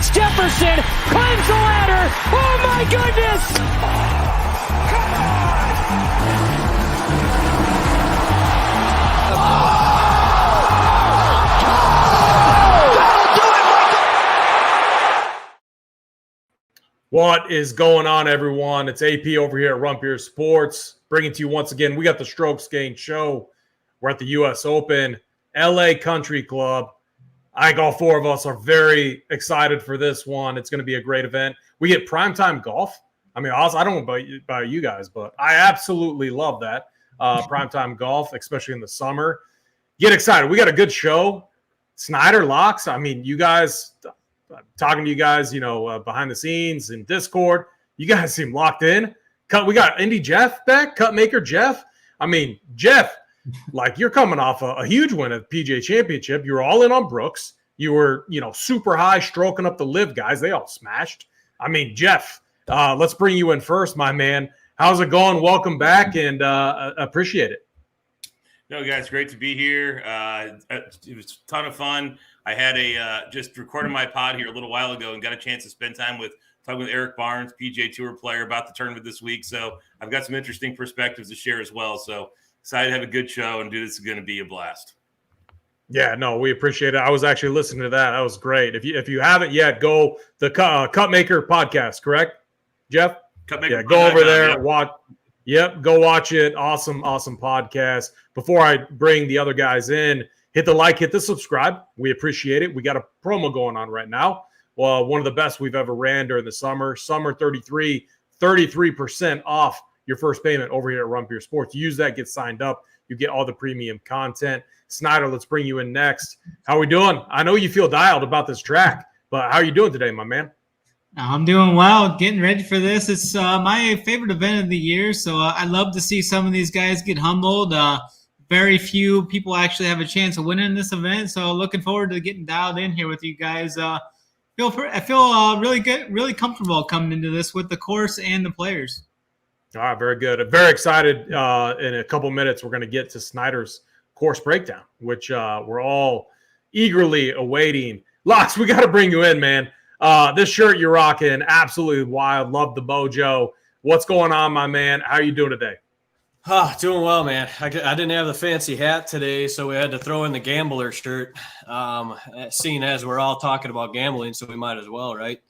It's Jefferson, climbs the ladder. Oh my goodness! Come on! What is going on, everyone? It's AP over here at Rumpier Sports, bringing to you once again. We got the Strokes Gain Show. We're at the U.S. Open, LA Country Club. I think all four of us are very excited for this one. It's going to be a great event. We get primetime golf. I mean, I don't know about you guys, but I absolutely love that. Primetime golf, especially in the summer. Get excited. We got a good show. Snyder Locks. I mean, you guys, talking to you guys, behind the scenes in Discord, you guys seem locked in. We got Indy Jeff back, Cut Maker Jeff. I mean, Jeff, like, you're coming off a huge win at the PGA Championship. You were all in on Brooks. You were, super high, stroking up the live guys. They all smashed. I mean, Jeff, let's bring you in first, my man. How's it going? Welcome back, and appreciate it. No, guys, great to be here. It was a ton of fun. I had just recorded my pod here a little while ago and got a chance to spend time talking with Eric Barnes, PGA Tour player, about the tournament this week. So I've got some interesting perspectives to share as well. So excited to have a good show, and this is going to be a blast. Yeah, no, we appreciate it. I was actually listening to that. That was great. If you haven't yet, go the Cut Maker podcast, correct, Jeff? Cut Maker. Yeah, go over there, watch. Yep, go watch it. Awesome podcast. Before I bring the other guys in, hit the like, hit the subscribe. We appreciate it. We got a promo going on right now. Well, one of the best we've ever ran during the summer. Summer 33, 33% off your first payment over here at Rumpier Sports. Use that, get signed up. You get all the premium content. Snyder, let's bring you in next. How we doing? I know you feel dialed about this track, but how are you doing today, my man? I'm doing well, getting ready for this. It's my favorite event of the year, so I love to see some of these guys get humbled. Very few people actually have a chance of winning this event, so looking forward to getting dialed in here with you guys. I feel really good, really comfortable coming into this with the course and the players. All right, very good. I'm very excited. In a couple minutes, we're going to get to Snyder's course breakdown, which we're all eagerly awaiting. Locks, we got to bring you in, man. This shirt you're rocking, absolutely wild. Love the mojo. What's going on, my man? How are you doing today? Doing well, man. I didn't have the fancy hat today, so we had to throw in the gambler shirt, seeing as we're all talking about gambling, so we might as well, right?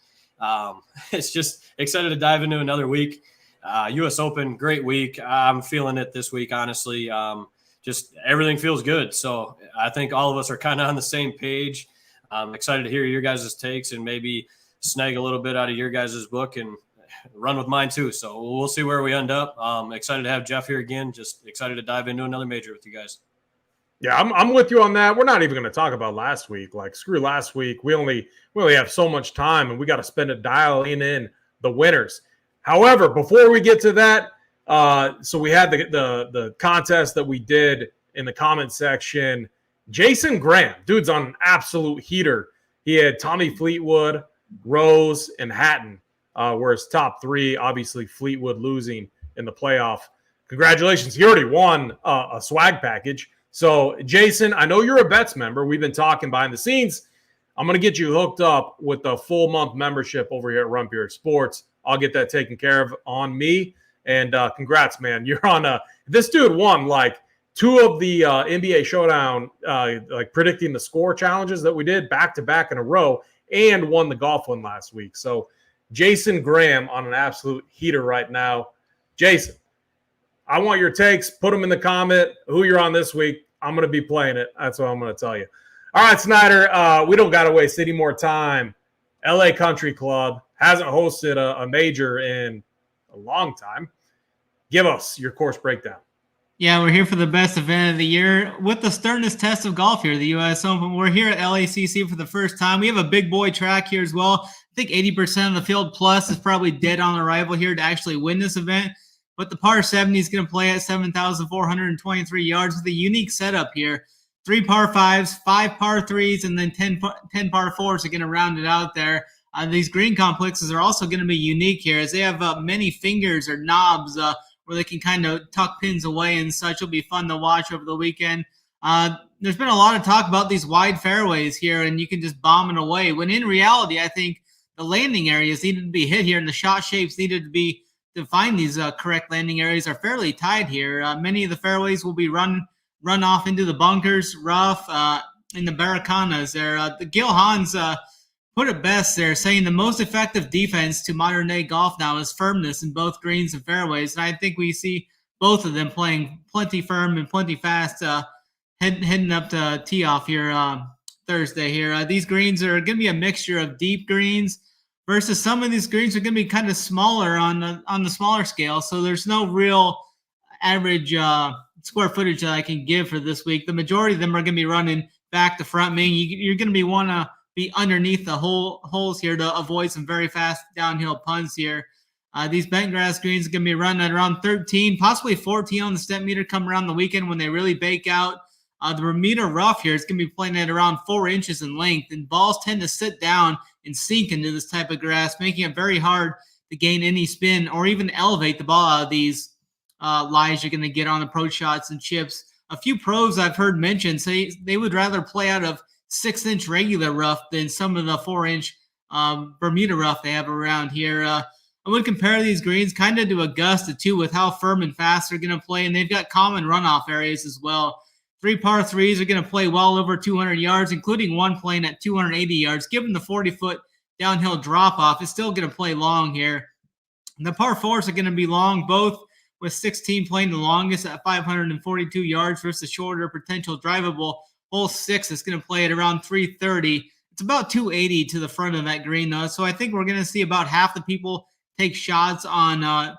It's just excited to dive into another week. U.S. Open, great week. I'm feeling it this week, honestly. Just everything feels good. So I think all of us are kind of on the same page. I'm excited to hear your guys' takes and maybe snag a little bit out of your guys' book and run with mine too. So we'll see where we end up. Excited to have Jeff here again. Just excited to dive into another major with you guys. Yeah, I'm with you on that. We're not even going to talk about last week. Like, screw last week. We only have so much time, and we got to spend it dialing in the winners. However, before we get to that, so we had the contest that we did in the comment section. Jason Graham, dude's on an absolute heater. He had Tommy Fleetwood, Rose, and Hatton were his top three. Obviously, Fleetwood losing in the playoff. Congratulations. He already won a swag package. So, Jason, I know you're a Bets member. We've been talking behind the scenes. I'm going to get you hooked up with the full month membership over here at Rumpier Sports. I'll get that taken care of on me. And congrats, man. You're on this dude won like two of the NBA Showdown, like predicting the score challenges that we did back-to-back in a row, and won the golf one last week. So Jason Graham on an absolute heater right now. Jason, I want your takes. Put them in the comment. Who you're on this week. I'm going to be playing it. That's what I'm going to tell you. All right, Snyder, we don't got to waste any more time. LA Country Club hasn't hosted a major in a long time. Give us your course breakdown. Yeah, we're here for the best event of the year with the sternest test of golf here, the U.S. Open. We're here at LACC for the first time. We have a big boy track here as well. I think 80% of the field plus is probably dead on arrival here to actually win this event. But the par 70 is going to play at 7,423 yards with a unique setup here. 3 par 5s, 5 par 3s, and then 10 par 4s are going to round it out there. These green complexes are also going to be unique here as they have many fingers or knobs where they can kind of tuck pins away and such. It'll be fun to watch over the weekend. There's been a lot of talk about these wide fairways here, and you can just bomb it away. When in reality, I think landing areas needed to be hit here, and the shot shapes needed to find these correct landing areas are fairly tight here. Many of the fairways will be run off into the bunkers, rough, in the Barracanas there. The Gil Hans put it best there, saying the most effective defense to modern day golf now is firmness in both greens and fairways. And I think we see both of them playing plenty firm and plenty fast, heading up to tee off here Thursday here. These greens are going to be a mixture of deep greens versus some of these greens are going to be kind of smaller on the smaller scale. So there's no real average square footage that I can give for this week. The majority of them are going to be running back to front, meaning you're going to want to be underneath the holes here to avoid some very fast downhill punts here. These bent grass greens are going to be running at around 13, possibly 14 on the step meter come around the weekend when they really bake out. The Bermuda rough here is going to be playing at around 4 inches in length, and balls tend to sit down and sink into this type of grass, making it very hard to gain any spin or even elevate the ball out of these lies you're going to get on approach shots and chips. A few pros I've heard mention say they would rather play out of 6-inch regular rough than some of the 4-inch Bermuda rough they have around here. I would compare these greens kind of to Augusta too, with how firm and fast they're going to play, and they've got common runoff areas as well. 3 par 3s are going to play well over 200 yards, including one playing at 280 yards. Given the 40-foot downhill drop-off, it's still going to play long here. The par 4s are going to be long, both with 16 playing the longest at 542 yards versus the shorter potential drivable hole 6 is going to play at around 330. It's about 280 to the front of that green, though. So I think we're going to see about half the people take shots on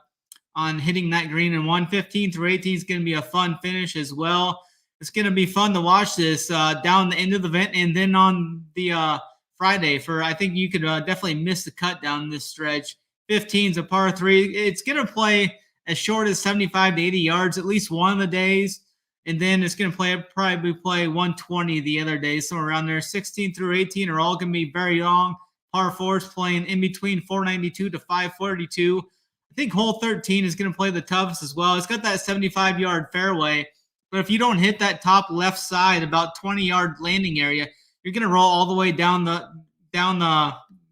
hitting that green. And 115 through 18 is going to be a fun finish as well. It's going to be fun to watch this down the end of the event and then on the Friday. I think you could definitely miss the cut down this stretch. 15 is a par 3. It's going to play as short as 75 to 80 yards at least one of the days. And then it's going to probably play 120 the other day, somewhere around there. 16 through 18 are all going to be very long. Par 4s playing in between 492 to 542. I think hole 13 is going to play the toughest as well. It's got that 75-yard fairway. But if you don't hit that top left side, about 20-yard landing area, you're going to roll all the way down the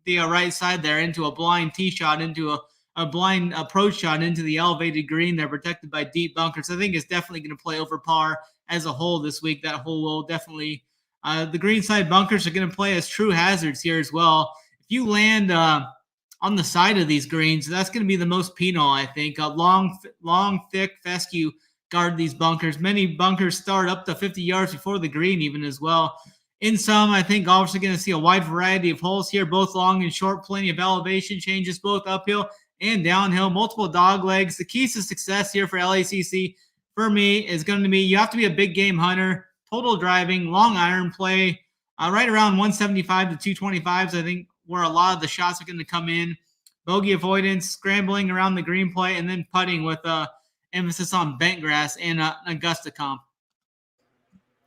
right side there into a blind tee shot, into a blind approach shot into the elevated green. They're protected by deep bunkers. I think it's definitely going to play over par as a whole this week. That hole will definitely the green side bunkers are going to play as true hazards here as well. If you land on the side of these greens, that's going to be the most penal, I think. A long, thick fescue guard these bunkers. Many bunkers start up to 50 yards before the green even as well. In some, I think golfers are going to see a wide variety of holes here, both long and short, plenty of elevation changes, both uphill and downhill, multiple dog legs. The keys to success here for LACC, for me, is going to be you have to be a big game hunter, total driving, long iron play, right around 175 to 225s, I think, where a lot of the shots are going to come in. Bogey avoidance, scrambling around the green play, and then putting with emphasis on bent grass and Augusta comp.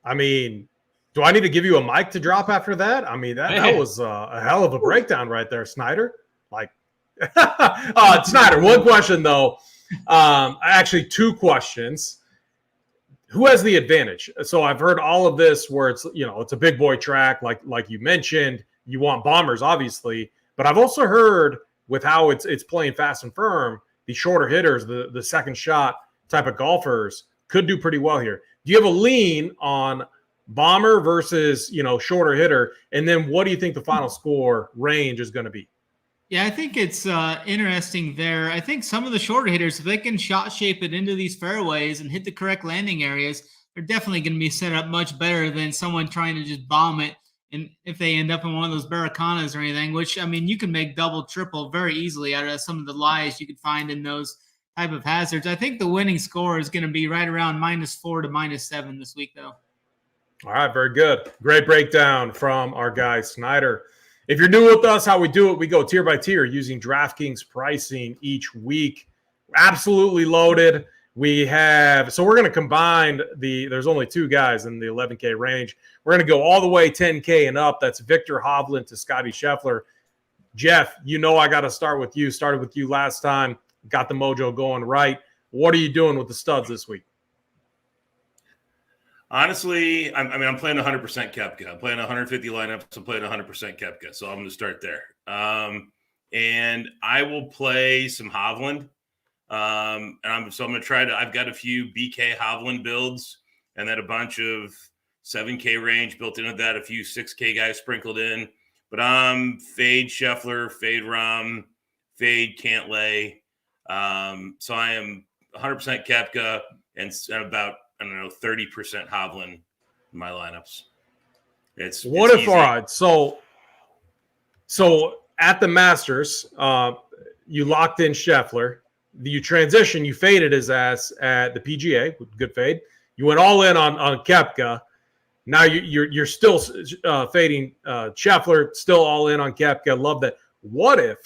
I mean, do I need to give you a mic to drop after that? I mean, that was a hell of a breakdown right there, Snyder. Like, Snyder, one question, though. Actually, two questions. Who has the advantage? So I've heard all of this where it's a big boy track, like you mentioned. You want bombers, obviously. But I've also heard with how it's playing fast and firm, the shorter hitters, the second shot type of golfers could do pretty well here. Do you have a lean on bomber versus, shorter hitter? And then what do you think the final score range is going to be? Yeah, I think it's interesting there. I think some of the shorter hitters, if they can shot shape it into these fairways and hit the correct landing areas, they're definitely going to be set up much better than someone trying to just bomb it. And if they end up in one of those Barracanas or anything, which, I mean, you can make double, triple very easily out of some of the lies you could find in those type of hazards. I think the winning score is going to be right around -4 to -7 this week, though. All right, very good. Great breakdown from our guy, Snyder. If you're new with us, how we do it, we go tier by tier using DraftKings pricing each week. Absolutely loaded. So we're going to combine there's only two guys in the 11K range. We're going to go all the way 10K and up. That's Victor Hovland to Scotty Scheffler. Jeff, I got to start with you. Started with you last time. Got the mojo going right. What are you doing with the studs this week? Honestly, I'm playing 100% Koepka. I'm playing 150 lineups. I'm playing 100% Koepka. So I'm going to start there. And I will play some Hovland. I'm going to try to. I've got a few BK Hovland builds, and then a bunch of 7K range built into that. A few 6K guys sprinkled in. But fade Scheffler, fade Rahm, fade Cantlay. So I am 100% Koepka and about 30% Hovland in my lineups. All right. So at the Masters, you locked in Scheffler. You transition, you faded his ass at the PGA, good fade. You went all in on Koepka. Now you're still fading Scheffler, still all in on Koepka. Love that. What if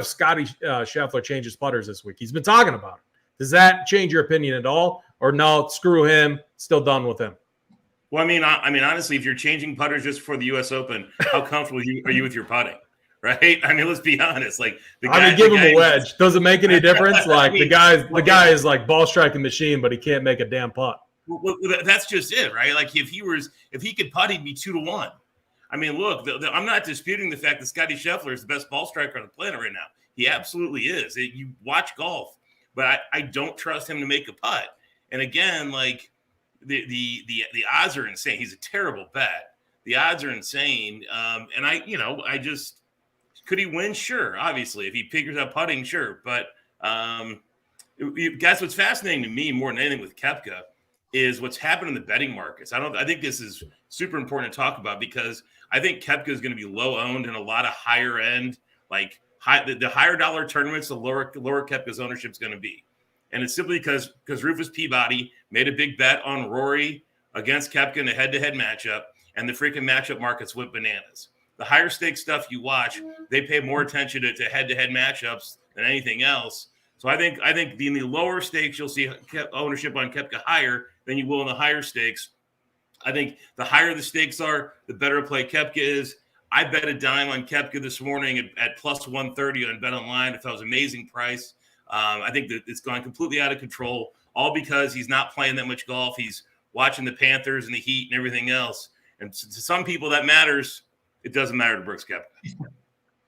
Scotty Scheffler changes putters this week? He's been talking about it. Does that change your opinion at all? Or no, screw him, still done with him? Well, I mean, honestly, if you're changing putters just for the U.S. Open, how comfortable are you with your putting? Right? I mean, let's be honest. Like give him a wedge. Does it make any difference? Like the guy is like ball striking machine, but he can't make a damn putt. Well, that's just it, right? Like if he could putt, he'd be 2-1. I mean, look, I'm not disputing the fact that Scotty Scheffler is the best ball striker on the planet right now. He absolutely is. You watch golf, but I don't trust him to make a putt. And again, like the odds are insane. He's a terrible bet. The odds are insane. And I just could he win? Sure, obviously, if he figures out putting, sure. But guys, what's fascinating to me more than anything with Koepka is what's happened in the betting markets. I think this is super important to talk about because I think Koepka is going to be low owned in a lot of higher end, like the higher dollar tournaments, the lower Koepka's ownership is going to be. And it's simply because Rufus Peabody made a big bet on Rory against Koepka in a head-to-head matchup, and the freaking matchup markets went bananas. The higher stakes stuff you watch, they pay more attention to head-to-head matchups than anything else. So I think in the lower stakes, you'll see ownership on Koepka higher than you will in the higher stakes. I think the higher the stakes are, the better a play Koepka is. I bet a dime on Koepka this morning at plus 130 on Bet Online. If that was an amazing price. I think that it's gone completely out of control, all because he's not playing that much golf. He's watching the Panthers and the Heat and everything else. And to some people that matters. It doesn't matter to Brooks Koepka.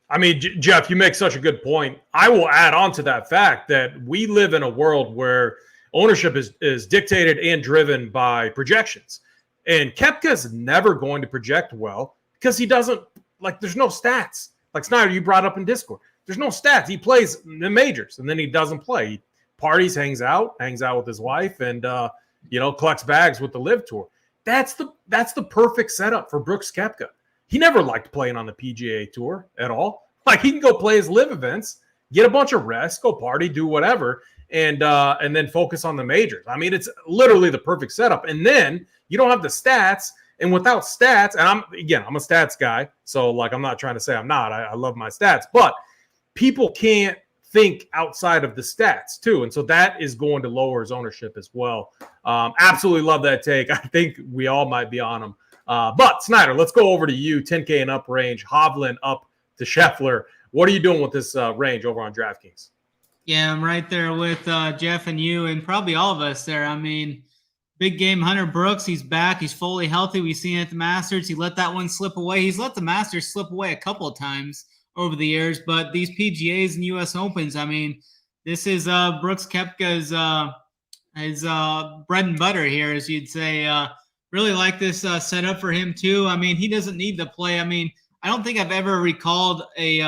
I mean, Jeff, you make such a good point. I will add on to that fact that we live in a world where ownership is dictated and driven by projections. And Koepka's never going to project well because he doesn't – like there's no stats. Like Snyder, you brought up in Discord. There's no stats. He plays the majors, and then he doesn't play. He parties, hangs out with his wife, and collects bags with the Live Tour. That's the perfect setup for Brooks Koepka. He never liked playing on the PGA Tour at all. Like he can go play his live events, get a bunch of rest, go party, do whatever, and then focus on the majors. I mean, it's literally the perfect setup. And then you don't have the stats. And without stats, and I'm a stats guy, so like I'm not trying to say I'm not. I love my stats, but people can't think outside of the stats too, and so that is going to lower his ownership as well. Absolutely love that take. I think we all might be on him. But Snyder, let's go over to you. 10K and up range. Hovland up to Scheffler. What are you doing with this range over on DraftKings? Yeah, I'm right there with Jeff and you and probably all of us there. I mean, big game Hunter Brooks. He's back. He's fully healthy. We've seen it at the Masters. He let that one slip away. He's let the Masters slip away a couple of times over the years. But these PGAs and U.S. Opens, I mean, this is Brooks Koepka's his bread and butter here, as you'd say. Really like this setup for him too. I mean, he doesn't need to play. I mean, I don't think I've ever recalled a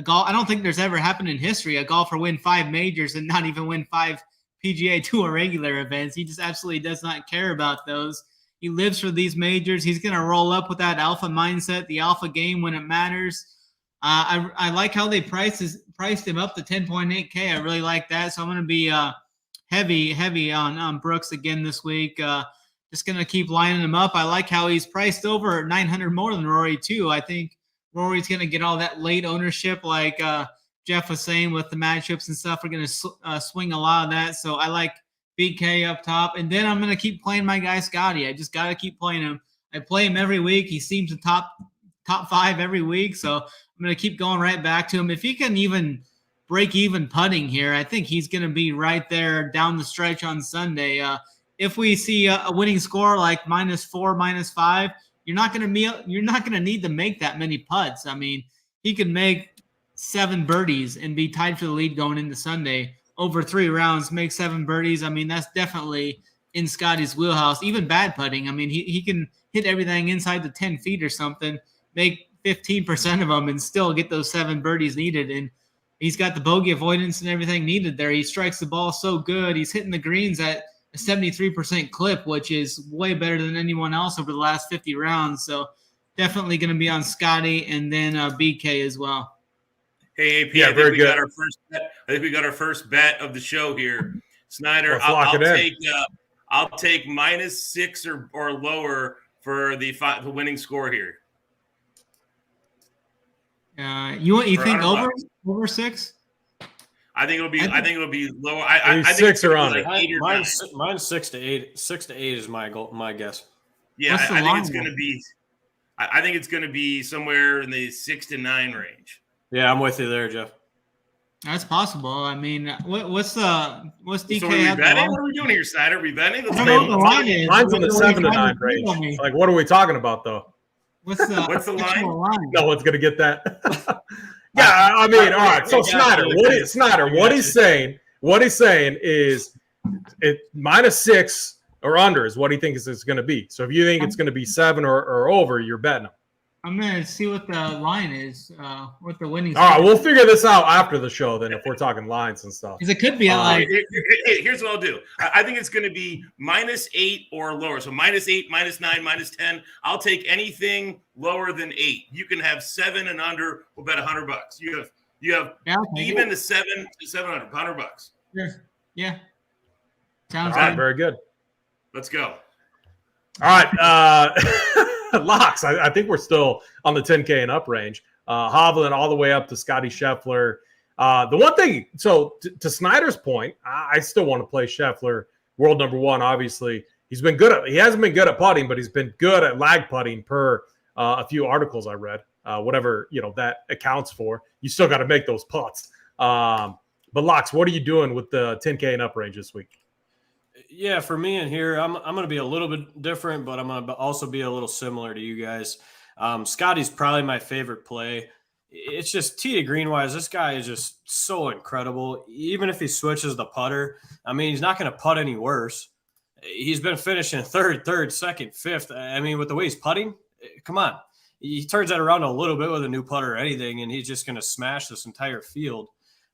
golf. I don't think there's ever happened in history a golfer win 5 majors and not even win 5 PGA Tour regular events. He just absolutely does not care about those. He lives for these majors. He's going to roll up with that alpha mindset, the alpha game when it matters. I like how they priced him up to 10.8K. I really like that. So I'm going to be heavy on Brooks again this week. Just going to keep lining him up. I like how he's priced over 900 more than Rory, too. I think Rory's going to get all that late ownership like Jeff was saying with the matchups and stuff. We're going to swing a lot of that. So I like BK up top. And then I'm going to keep playing my guy Scotty. I just got to keep playing him. I play him every week. He seems to top 5 every week. So I'm going to keep going right back to him. If he can even break even putting here, I think he's going to be right there down the stretch on Sunday. if we see a winning score like -4, -5, you're not going to need to make that many putts. I mean, he could make 7 birdies and be tied for the lead going into Sunday over 3 rounds, make 7 birdies. I mean, that's definitely in Scotty's wheelhouse. Even bad putting. I mean, he can hit everything inside the 10 feet or something, make 15% of them and still get those 7 birdies needed. And he's got the bogey avoidance and everything needed there. He strikes the ball so good. He's hitting the greens at a 73% clip, which is way better than anyone else over the last 50 rounds. So definitely going to be on Scotty and then BK as well. Hey, AP, I think we got our first bet. I think we got our first bet of the show here. Snyder, I'll take -6 or lower for the winning score here. You think over 6? I think it'll be lower. I think 6 or under. Mine's 6 to 8. 6 to 8 is my goal, my guess. Yeah, I think it's going to be. I think it's going to be somewhere in the 6 to 9 range. Yeah, I'm with you there, Jeff. That's possible. I mean, what's DK? So are we betting? What are we doing here, Snyder? Are we betting? I don't know what the line is. Mine's in the 7 to 9 range. Like, what are we talking about, though? What's the line? No one's gonna get that. Yeah, I mean, all right. So Snyder, what he's saying is it -6 or under is what he thinks it's going to be. So if you think it's going to be 7 or over, you're betting him. I'm gonna see what the line is. What the winning. All right, we'll figure this out after the show. Then, if we're talking lines and stuff, because it could be like. Here's what I'll do. I think it's going to be -8 or lower. So -8, -9, -10. I'll take anything lower than 8. You can have 7 and under. We'll bet $100. You have even the 7 to 700, $100. Yeah. Sounds all right. good. Very good. Let's go. All right. Locks. I think we're still on the 10K and up range. Hovland all the way up to Scotty Scheffler. The one thing, so to Snyder's point, I still want to play Scheffler, world number 1. Obviously, he hasn't been good at putting, but he's been good at lag putting per a few articles I read. Whatever that accounts for, you still got to make those putts. But Locks, what are you doing with the 10K and up range this week? Yeah, for me in here, I'm going to be a little bit different, but I'm going to also be a little similar to you guys. Scotty's probably my favorite play. It's just tee to green wise, this guy is just so incredible. Even if he switches the putter, I mean, he's not going to putt any worse. He's been finishing third, second, fifth. I mean, with the way he's putting, come on. He turns that around a little bit with a new putter or anything, and he's just going to smash this entire field.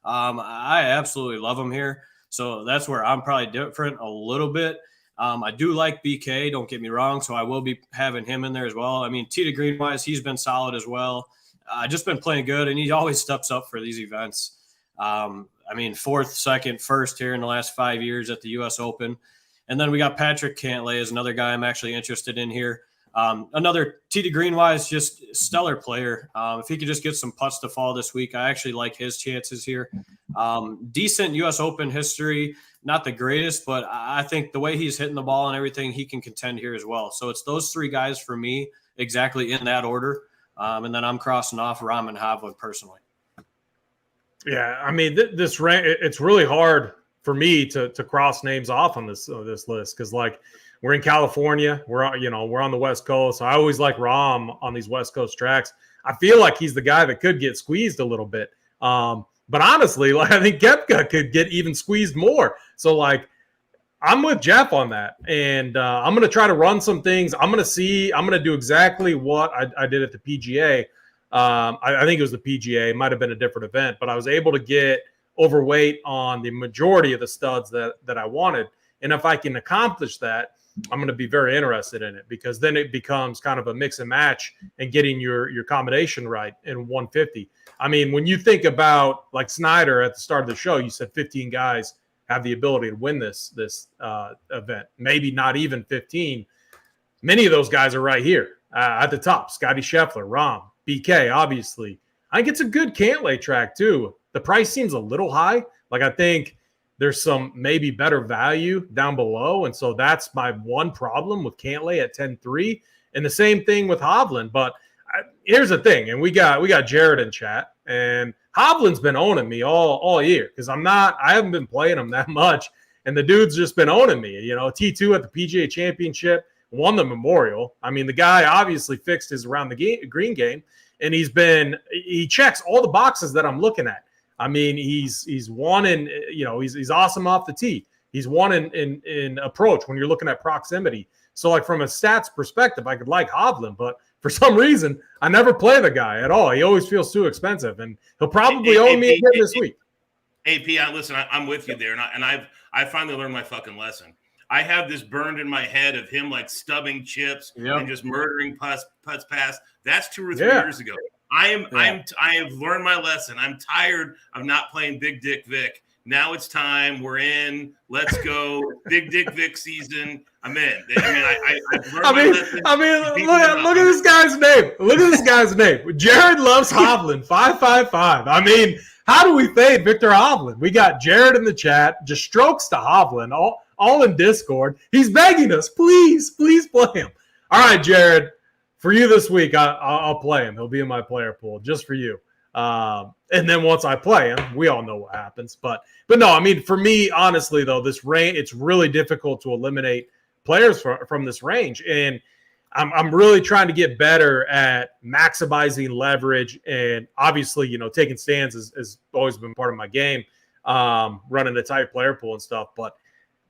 I absolutely love him here. So that's where I'm probably different a little bit. I do like BK, don't get me wrong, so I will be having him in there as well. I mean, tee to green wise, he's been solid as well. Just been playing good, and he always steps up for these events. I mean, 4th, 2nd, 1st here in the last 5 years at the U.S. Open. And then we got Patrick Cantlay is another guy I'm actually interested in here. Another tee to green wise, just stellar player. If he could just get some putts to fall this week, I actually like his chances here. Decent U.S. Open history, not the greatest, but I think the way he's hitting the ball and everything, he can contend here as well. So it's those 3 guys for me, exactly in that order. And then I'm crossing off Rahm and Hovland personally. Yeah, I mean, this rank, it's really hard for me to cross names off on this list because, like, we're in California. We're on the West Coast. So I always like Rahm on these West Coast tracks. I feel like he's the guy that could get squeezed a little bit. But honestly, like, I think Koepka could get even squeezed more. So, like, I'm with Jeff on that. And I'm going to try to run some things. I'm going to do exactly what I did at the PGA. I think it was the PGA. It might have been a different event. But I was able to get overweight on the majority of the studs that I wanted. And if I can accomplish that, I'm going to be very interested in it because then it becomes kind of a mix and match and getting your combination right in 150. I mean, when you think about like Snyder at the start of the show, you said 15 guys have the ability to win this event. Maybe not even 15. Many of those guys are right here at the top. Scotty Scheffler, Rahm, BK, obviously. I think it's a good Cantlay track too. The price seems a little high. Like, I think there's some maybe better value down below. And so that's my one problem with Cantlay at 10-3. And the same thing with Hovland. But here's the thing. And we got Jared in chat. And Hovland's been owning me all year because I haven't been playing him that much. and the dude's just been owning me. T2 at the PGA Championship, won the Memorial. I mean, the guy obviously fixed his around the green game, and he checks all the boxes that I'm looking at. I mean, he's won in, he's awesome off the tee. He's won in approach when you're looking at proximity. So, like, from a stats perspective, I could like Hovland, but for some reason, I never play the guy at all. He always feels too expensive, and he'll probably own me again this week. AP, listen, I'm with you there, and I finally learned my fucking lesson. I have this burned in my head of him like stubbing chips and just murdering putts past. That's 2 or 3 years ago. I have learned my lesson. I'm tired of not playing Big Dick Vic. Now it's time. We're in. Let's go. Big Dick Vic season. I'm in. I mean, look at this guy's name. Look at this guy's name. Jared loves Hovland. 555. I mean, how do we fade Victor Hovland? We got Jared in the chat. Just strokes to Hovland. All in Discord. He's begging us, please play him. All right, Jared, for you this week, I'll play him. He'll be in my player pool just for you. And then once I play him, we all know what happens. But no, I mean, for me, honestly, though, this range, it's really difficult to eliminate players from this range. And I'm really trying to get better at maximizing leverage. And obviously, taking stands has always been part of my game, running a tight player pool and stuff. But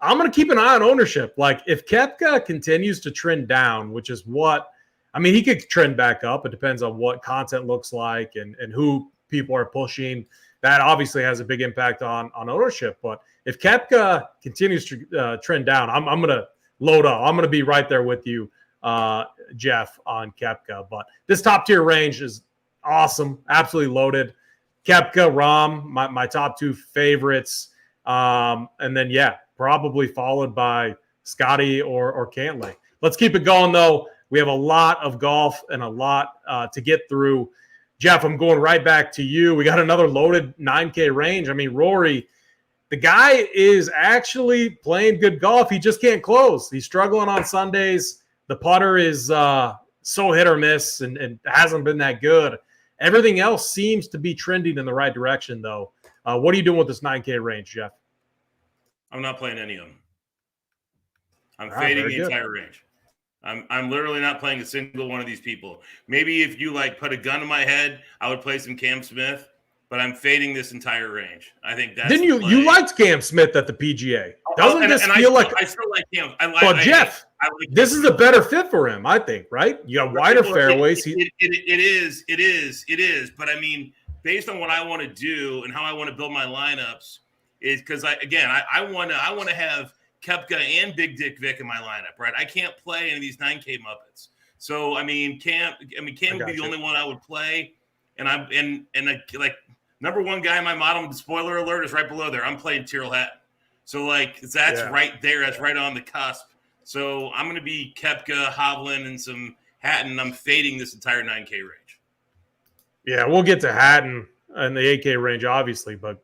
I'm going to keep an eye on ownership. Like, if Koepka continues to trend down, which is he could trend back up. It depends on what content looks like and who people are pushing. That obviously has a big impact on ownership. But if Koepka continues to trend down, I'm going to load up. I'm going to be right there with you, Jeff, on Koepka. But this top tier range is awesome. Absolutely loaded. Koepka, Rahm, my top 2 favorites. And then, probably followed by Scotty or Cantlay. Let's keep it going, though. We have a lot of golf and a lot to get through. Jeff, I'm going right back to you. We got another loaded 9K range. I mean, Rory, the guy is actually playing good golf. He just can't close. He's struggling on Sundays. The putter is so hit or miss and hasn't been that good. Everything else seems to be trending in the right direction, though. What are you doing with this 9K range, Jeff? I'm not playing any of them. I'm fading the entire range. I'm literally not playing a single one of these people. Maybe if you put a gun to my head, I would play some Cam Smith, but I'm fading this entire range. I think that's you liked Cam Smith at the PGA. Doesn't this feel like I still like him. Jeff, this is a better fit for him, I think, right? You got wider fairways. It is. But I mean, based on what I want to do and how I want to build my lineups, is because I want to have Koepka and Big Dick Vic in my lineup, right? I can't play any of these 9K Muppets. So Cam would be the only one I would play. And number 1 guy in my model, spoiler alert, is right below there. I'm playing Tyrrell Hatton. So that's right there. That's right on the cusp. So I'm going to be Koepka, Hovland, and some Hatton. I'm fading this entire 9K range. Yeah, we'll get to Hatton in the 8K range, obviously, but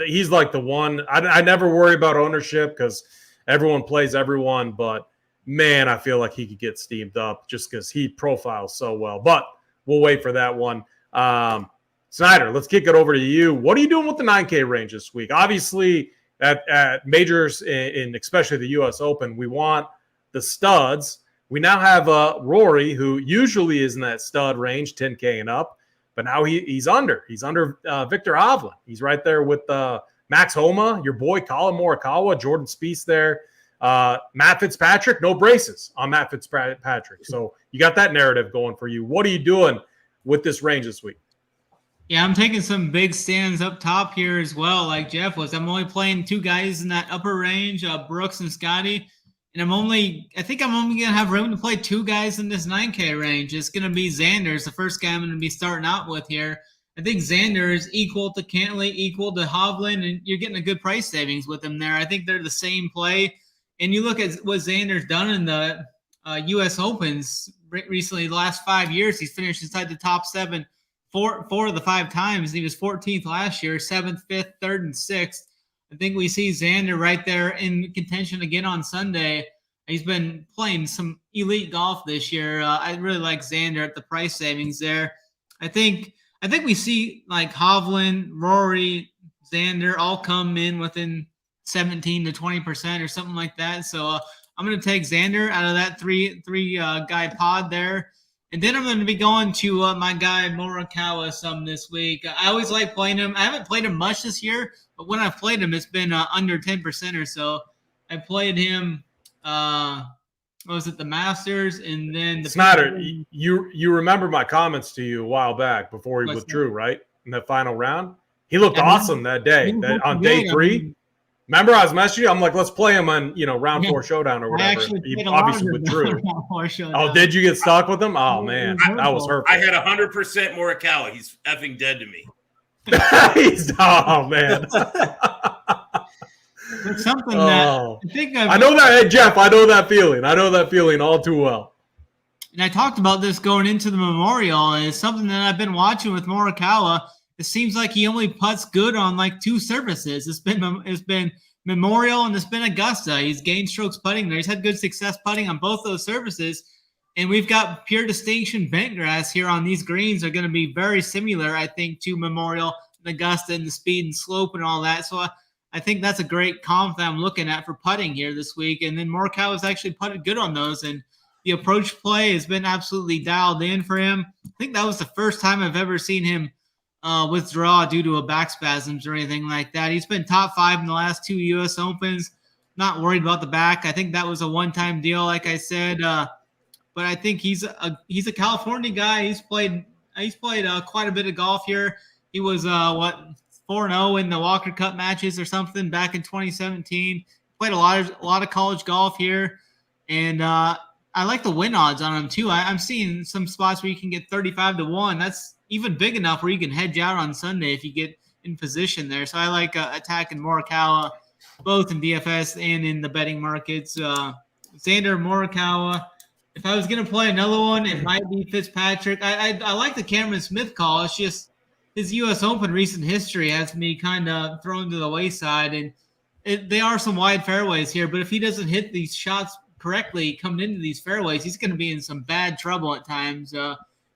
he's like the one. I never worry about ownership because everyone plays everyone, but man, I feel like he could get steamed up just because he profiles so well. But we'll wait for that one. Snyder, let's kick it over to you. What are you doing with the 9K range this week? Obviously, at majors, in especially the U.S. Open, we want the studs. We now have Rory, who usually is in that stud range, 10K and up. But now he's under. He's under Victor Hovland. He's right there with Max Homa, your boy Colin Morikawa, Jordan Spieth there. Matt Fitzpatrick, no braces on Matt Fitzpatrick. So you got that narrative going for you. What are you doing with this range this week? Yeah, I'm taking some big stands up top here as well, like Jeff was. I'm only playing 2 guys in that upper range, Brooks and Scotty. And I think I'm only going to have room to play 2 guys in this 9K range. It's going to be Xander, the first guy I'm going to be starting out with here. I think Xander is equal to Cantlay, equal to Hovland, and you're getting a good price savings with him there. I think they're the same play. And you look at what Xander's done in the U.S. Opens recently, the last 5 years, he's finished inside the top 7 four of the 5 times. He was 14th last year, 7th, 5th, 3rd, and 6th. I think we see Xander right there in contention again on Sunday. He's been playing some elite golf this year. I really like Xander at the price savings there. I think we see Hovland, Rory, Xander all come in within 17 to 20% or something like that. So I'm going to take Xander out of that three guy pod there. And then I'm going to be going to my guy Morikawa some this week. I always like playing him. I haven't played him much this year, but when I've played him, it's been under 10% or so. I played him, what was it, the Masters, and then the Snyder, you remember my comments to you a while back before he withdrew, right? In the final round. He looked awesome that day, on day 3. Remember, I was messaging you. I'm like, let's play him on, round 4 showdown or whatever. He obviously withdrew. Oh, did you get stuck with him? Oh, man. That was hurtful. I had 100% Morikawa. He's effing dead to me. Oh, man. It's something that I think I know that, hey, Jeff, I know that feeling. I know that feeling all too well. And I talked about this going into the Memorial, and it's something that I've been watching with Morikawa. It seems like he only putts good on like 2 surfaces. It's been Memorial and it's been Augusta. He's gained strokes putting there. He's had good success putting on both those surfaces. And we've got pure distinction bent grass here on these greens are going to be very similar, I think, to Memorial and Augusta and the speed and slope and all that. So I think that's a great comp that I'm looking at for putting here this week. And then Morikawa's actually putted good on those. And the approach play has been absolutely dialed in for him. I think that was the first time I've ever seen him withdraw due to a back spasms or anything like that. He's been top 5 in the last 2 U.S. Opens. Not worried about the back. I think that was a one-time deal, like I said. But I think he's a California guy. He's played quite a bit of golf here. He was 4-0 in the Walker Cup matches or something back in 2017. Played a lot of college golf here, and I like the win odds on him too. I'm seeing some spots where you can get 35 to 1. That's even big enough where you can hedge out on Sunday if you get in position there. So I like attacking Morikawa both in DFS and in the betting markets. Xander Morikawa. If I was going to play another one, it might be Fitzpatrick. I like the Cameron Smith call. It's just his U.S. Open recent history has me kind of thrown to the wayside. And they are some wide fairways here, but if he doesn't hit these shots correctly coming into these fairways, he's going to be in some bad trouble at times.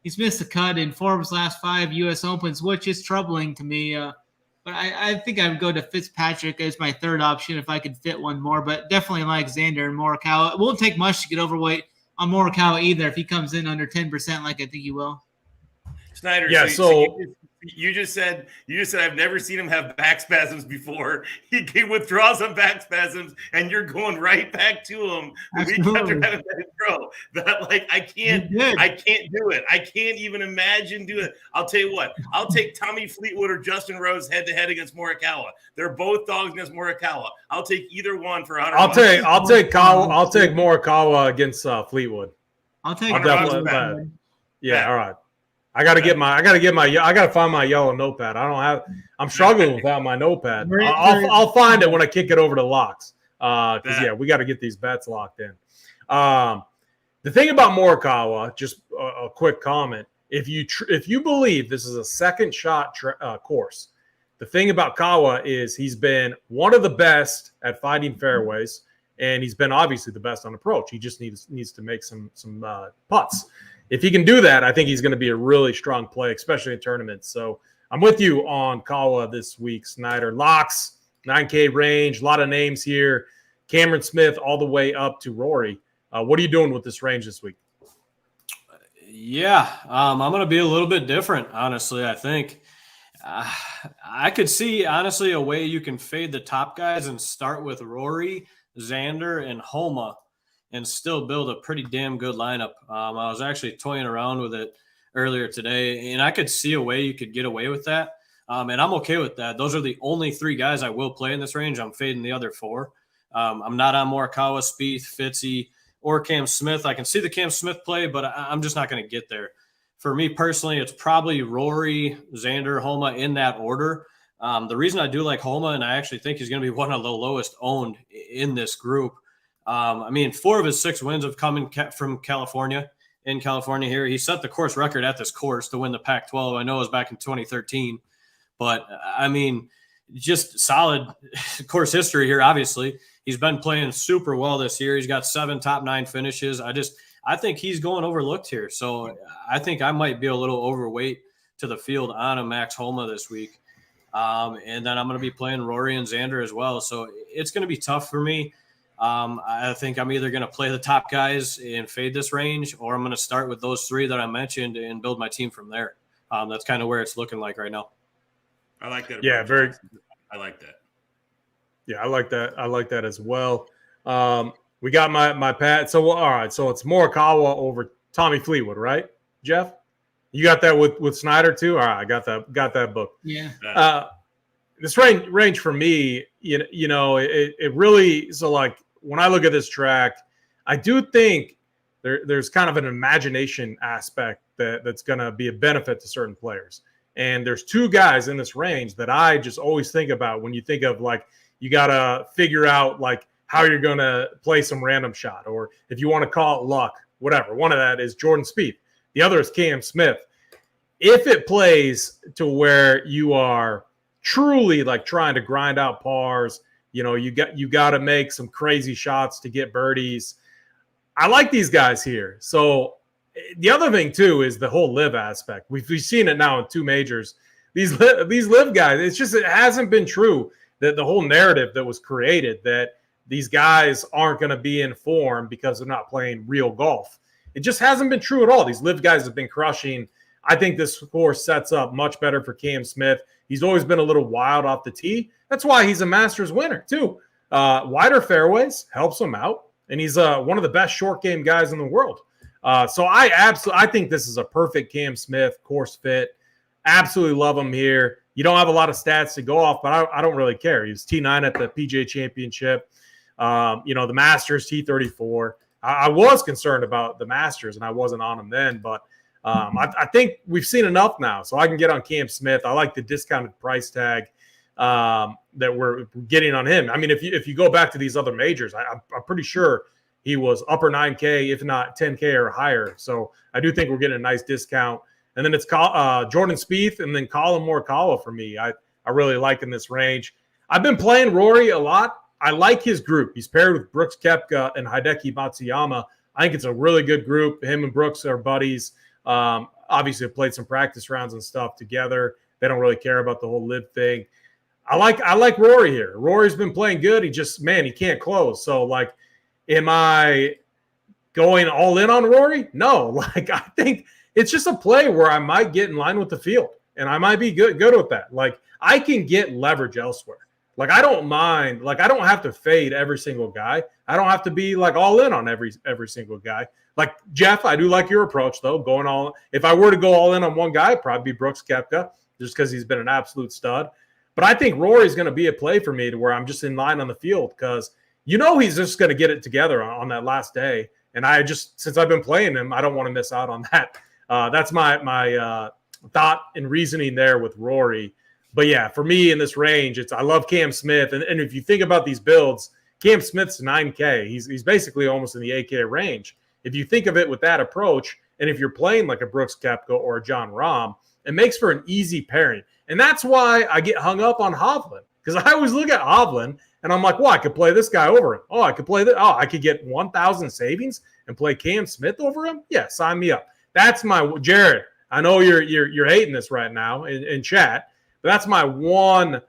He's missed a cut in 4 of his last 5 U.S. Opens, which is troubling to me. But I think I would go to Fitzpatrick as my third option if I could fit one more. But definitely like Xander and Morikawa. It won't take much to get overweight on Morikawa either if he comes in under 10% like I think he will. Snyder, yeah, so you just said I've never seen him have back spasms before. He withdraws on back spasms, and you're going right back to him the week after having that throw. That I can't do it. I can't even imagine doing it. I'll tell you what. I'll take Tommy Fleetwood or Justin Rose head to head against Morikawa. They're both dogs against Morikawa. I'll take either one for 100. I'll take Morikawa against Fleetwood. I'll take definitely. Yeah, all right. I gotta find my yellow notepad. I'm struggling without my notepad. I'll find it when I kick it over to locks. Because we got to get these bets locked in. The thing about Morikawa, just a quick comment. If you believe this is a second shot course, the thing about Kawa is he's been one of the best at finding fairways, and he's been obviously the best on approach. He just needs to make some putts. If he can do that, I think he's going to be a really strong play, especially in tournaments. So I'm with you on Kawa this week, Snyder. Locks, 9K range, a lot of names here. Cameron Smith all the way up to Rory. What are you doing with this range this week? Yeah, I'm going to be a little bit different, honestly, I think. I could see, honestly, a way you can fade the top guys and start with Rory, Xander, and Homa, and still build a pretty damn good lineup. I was actually toying around with it earlier today, and I could see a way you could get away with that. And I'm okay with that. Those are the only 3 guys I will play in this range. I'm fading the other 4. I'm not on Morikawa, Spieth, Fitzy, or Cam Smith. I can see the Cam Smith play, but I'm just not going to get there. For me personally, it's probably Rory, Xander, Homa in that order. The reason I do like Homa, and I actually think he's going to be one of the lowest owned in this group, 4 of his 6 wins have come from California. In California here, he set the course record at this course to win the Pac-12. I know it was back in 2013, but just solid course history here. Obviously, he's been playing super well this year. He's got 7 top 9 finishes. I think he's going overlooked here. So I think I might be a little overweight to the field on a Max Homa this week. And then I'm going to be playing Rory and Xander as well. So it's going to be tough for me. I think I'm either going to play the top guys and fade this range, or I'm going to start with those three that I mentioned and build my team from there. That's kind of where it's looking like right now. I like that. Yeah, very. I like that. Yeah, I like that. I like that as well. We got my Pat. So all right. So it's Morikawa over Tommy Fleetwood, right, Jeff? You got that with Snyder too. All right, I got that book. Yeah. This range for me, you know, it really, so like when I look at this track, I do think there's kind of an imagination aspect that's going to be a benefit to certain players. And there's two guys in this range that I just always think about when you think of like, you got to figure out like how you're going to play some random shot, or if you want to call it luck, whatever. One of that is Jordan Spieth. The other is Cam Smith. If it plays to where you are truly like trying to grind out pars, you know, you got to make some crazy shots to get birdies. I like these guys here. So the other thing too is the whole live aspect. We've seen it now in two majors. These live guys, it hasn't been true that the whole narrative that was created that these guys aren't going to be in form because they're not playing real golf. It just hasn't been true at all. These live guys have been crushing. I think this course sets up much better for Cam Smith. He's always been a little wild off the tee. That's why he's a Masters winner too. Wider fairways helps him out, and he's one of the best short game guys in the world. So I think this is a perfect Cam Smith course fit. Absolutely love him here. You don't have a lot of stats to go off, but I don't really care. He was T9 at the PGA Championship. You know, the Masters T34. I was concerned about the Masters, and I wasn't on him then, but I think we've seen enough now, so I can get on Cam Smith. I like the discounted price tag that we're getting on him. I mean, if you go back to these other majors, I'm pretty sure he was upper 9K, if not 10K or higher. So I do think we're getting a nice discount. And then it's Jordan Spieth and then Colin Morikawa for me. I really like in this range. I've been playing Rory a lot. I like his group. He's paired with Brooks Koepka and Hideki Matsuyama. I think it's a really good group. Him and Brooks are buddies. Obviously, have played some practice rounds and stuff together. They don't really care about the whole live thing. I like Rory here. Rory's been playing good. He can't close. So, like, am I going all in on Rory? No. Like, I think it's just a play where I might get in line with the field, and I might be good with that. Like, I can get leverage elsewhere. Like, I don't mind. Like, I don't have to fade every single guy. I don't have to be, like, all in on every single guy. Like, Jeff, I do like your approach, though, going all – if I were to go all in on one guy, it'd probably be Brooks Koepka just because he's been an absolute stud. But I think Rory's going to be a play for me to where I'm just in line on the field because you know he's just going to get it together on that last day. And since I've been playing him, I don't want to miss out on that. That's my thought and reasoning there with Rory. But yeah, for me in this range, I love Cam Smith. And if you think about these builds, Cam Smith's 9K. He's basically almost in the 8K range. If you think of it with that approach, and if you're playing like a Brooks Koepka or a John Rahm, it makes for an easy pairing. And that's why I get hung up on Hovland. Because I always look at Hovland, and I'm like, well, I could play this guy over him. Oh, I could play that. Oh, I could get 1,000 savings and play Cam Smith over him? Yeah, sign me up. That's my – Jared, I know you're hating this right now in chat. But that's my one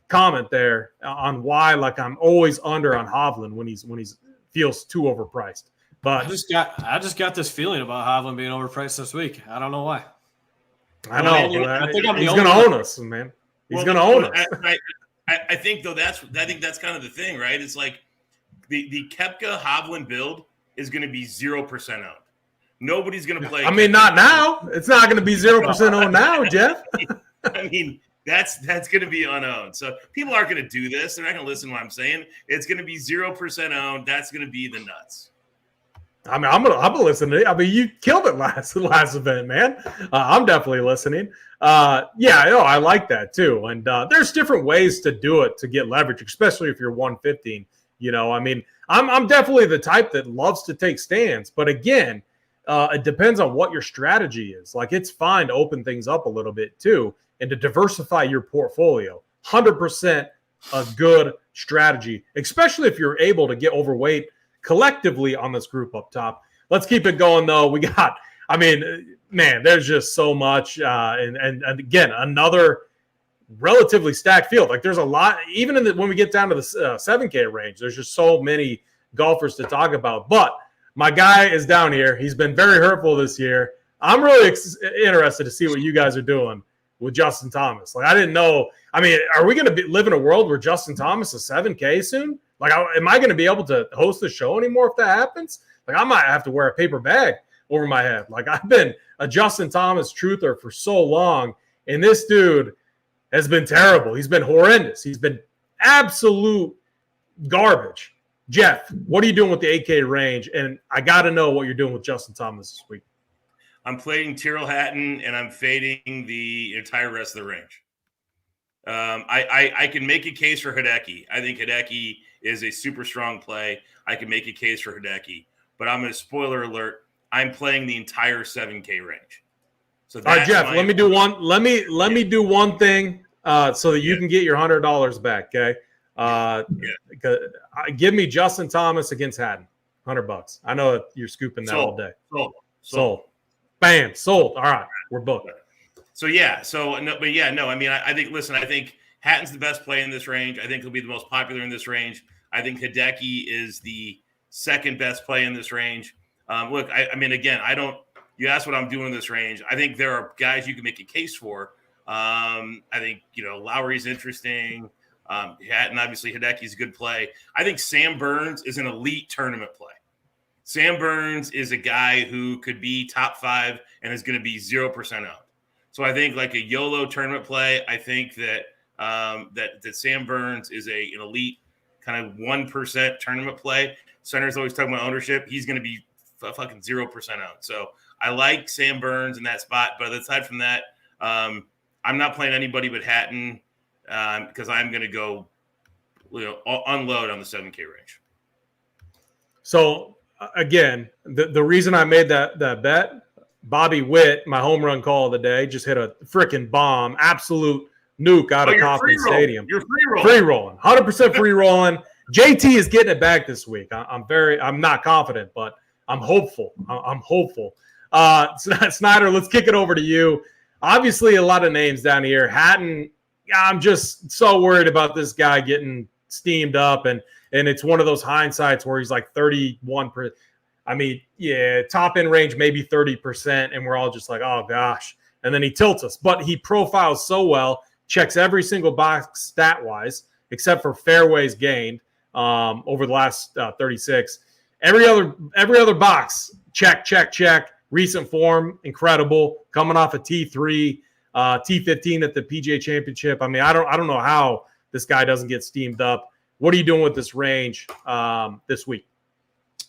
comment there on why, like, I'm always under on Hovland when he's feels too overpriced. But I just got this feeling about Hovland being overpriced this week. I don't know why. I know. I think he's going to own us, man. He's going to own us. I think though that's kind of the thing, right? It's like the Koepka Hovland build is going to be 0% owned. Nobody's going to play. I mean, not now. It's not going to be 0% owned now, Jeff. I mean. That's going to be unowned. So people aren't going to do this. They're not going to listen to what I'm saying. It's going to be 0% owned. That's going to be the nuts. I mean, I'm gonna listen to it. I mean, you killed it last event, man. I'm definitely listening. I like that too. And there's different ways to do it to get leverage, especially if you're 115. You know, I mean, I'm definitely the type that loves to take stands, but again, it depends on what your strategy is. Like, it's fine to open things up a little bit too, and to diversify your portfolio. 100% a good strategy, especially if you're able to get overweight collectively on this group up top. Let's keep it going, though. We got, I mean, man, there's just so much. And again, another relatively stacked field. Like there's a lot, even when we get down to the 7K range, there's just so many golfers to talk about. But my guy is down here. He's been very hurtful this year. I'm really interested to see what you guys are doing with Justin Thomas. Like I didn't know. I mean, are we going to live in a world where Justin Thomas is 7K soon? Like, am I going to be able to host the show anymore if that happens? Like I might have to wear a paper bag over my head. Like I've been a Justin Thomas truther for so long, and this dude has been terrible. He's been horrendous. He's been absolute garbage. Jeff, what are you doing with the 8K range? And I got to know what you're doing with Justin Thomas this week. I'm playing Tyrrell Hatton, and I'm fading the entire rest of the range. I can make a case for Hideki. I think Hideki is a super strong play. I can make a case for Hideki. But I'm going to spoiler alert. I'm playing the entire 7K range. So all right, Jeff, let me do one. Let me do one thing so that you can get your $100 back. Okay. Give me Justin Thomas against Hatton. $100. I know that you're scooping that all day. Sold. Bam. Sold. All right. We're booked. So yeah. So no, but yeah, no. I mean, I think. Listen, I think Hatton's the best play in this range. I think he'll be the most popular in this range. I think Hideki is the second best play in this range. Look, I mean, again, I don't. You asked what I'm doing in this range. I think there are guys you can make a case for. I think Lowry's interesting. Hatton, obviously, Hideki's a good play. I think Sam Burns is an elite tournament play. Sam Burns is a guy who could be top 5 and is going to be 0% owned. So I think like a YOLO tournament play. I think that that Sam Burns is an elite kind of 1% tournament play. Center's always talking about ownership. He's going to be fucking 0% owned. So I like Sam Burns in that spot. But aside from that, I'm not playing anybody but Hatton because I'm going to go unload on the 7K range. So again, the reason I made that bet, Bobby Witt, my home run call of the day, just hit a freaking bomb, absolute nuke out of Kauffman Stadium. You're free rolling, 100% free rolling. JT is getting it back this week. I'm not confident, but I'm hopeful. I'm hopeful. Snyder, let's kick it over to you. Obviously, a lot of names down here. Hatton, I'm just so worried about this guy getting steamed up, and it's one of those hindsights where he's like 31%. I mean, yeah, top end range maybe 30%, and we're all just like, oh gosh. And then he tilts us, but he profiles so well, checks every single box stat wise, except for fairways gained over the last 36. Every other box, check. Recent form, incredible. Coming off a T3, T15 at the PGA Championship. I mean, I don't know how this guy doesn't get steamed up. What are you doing with this range this week?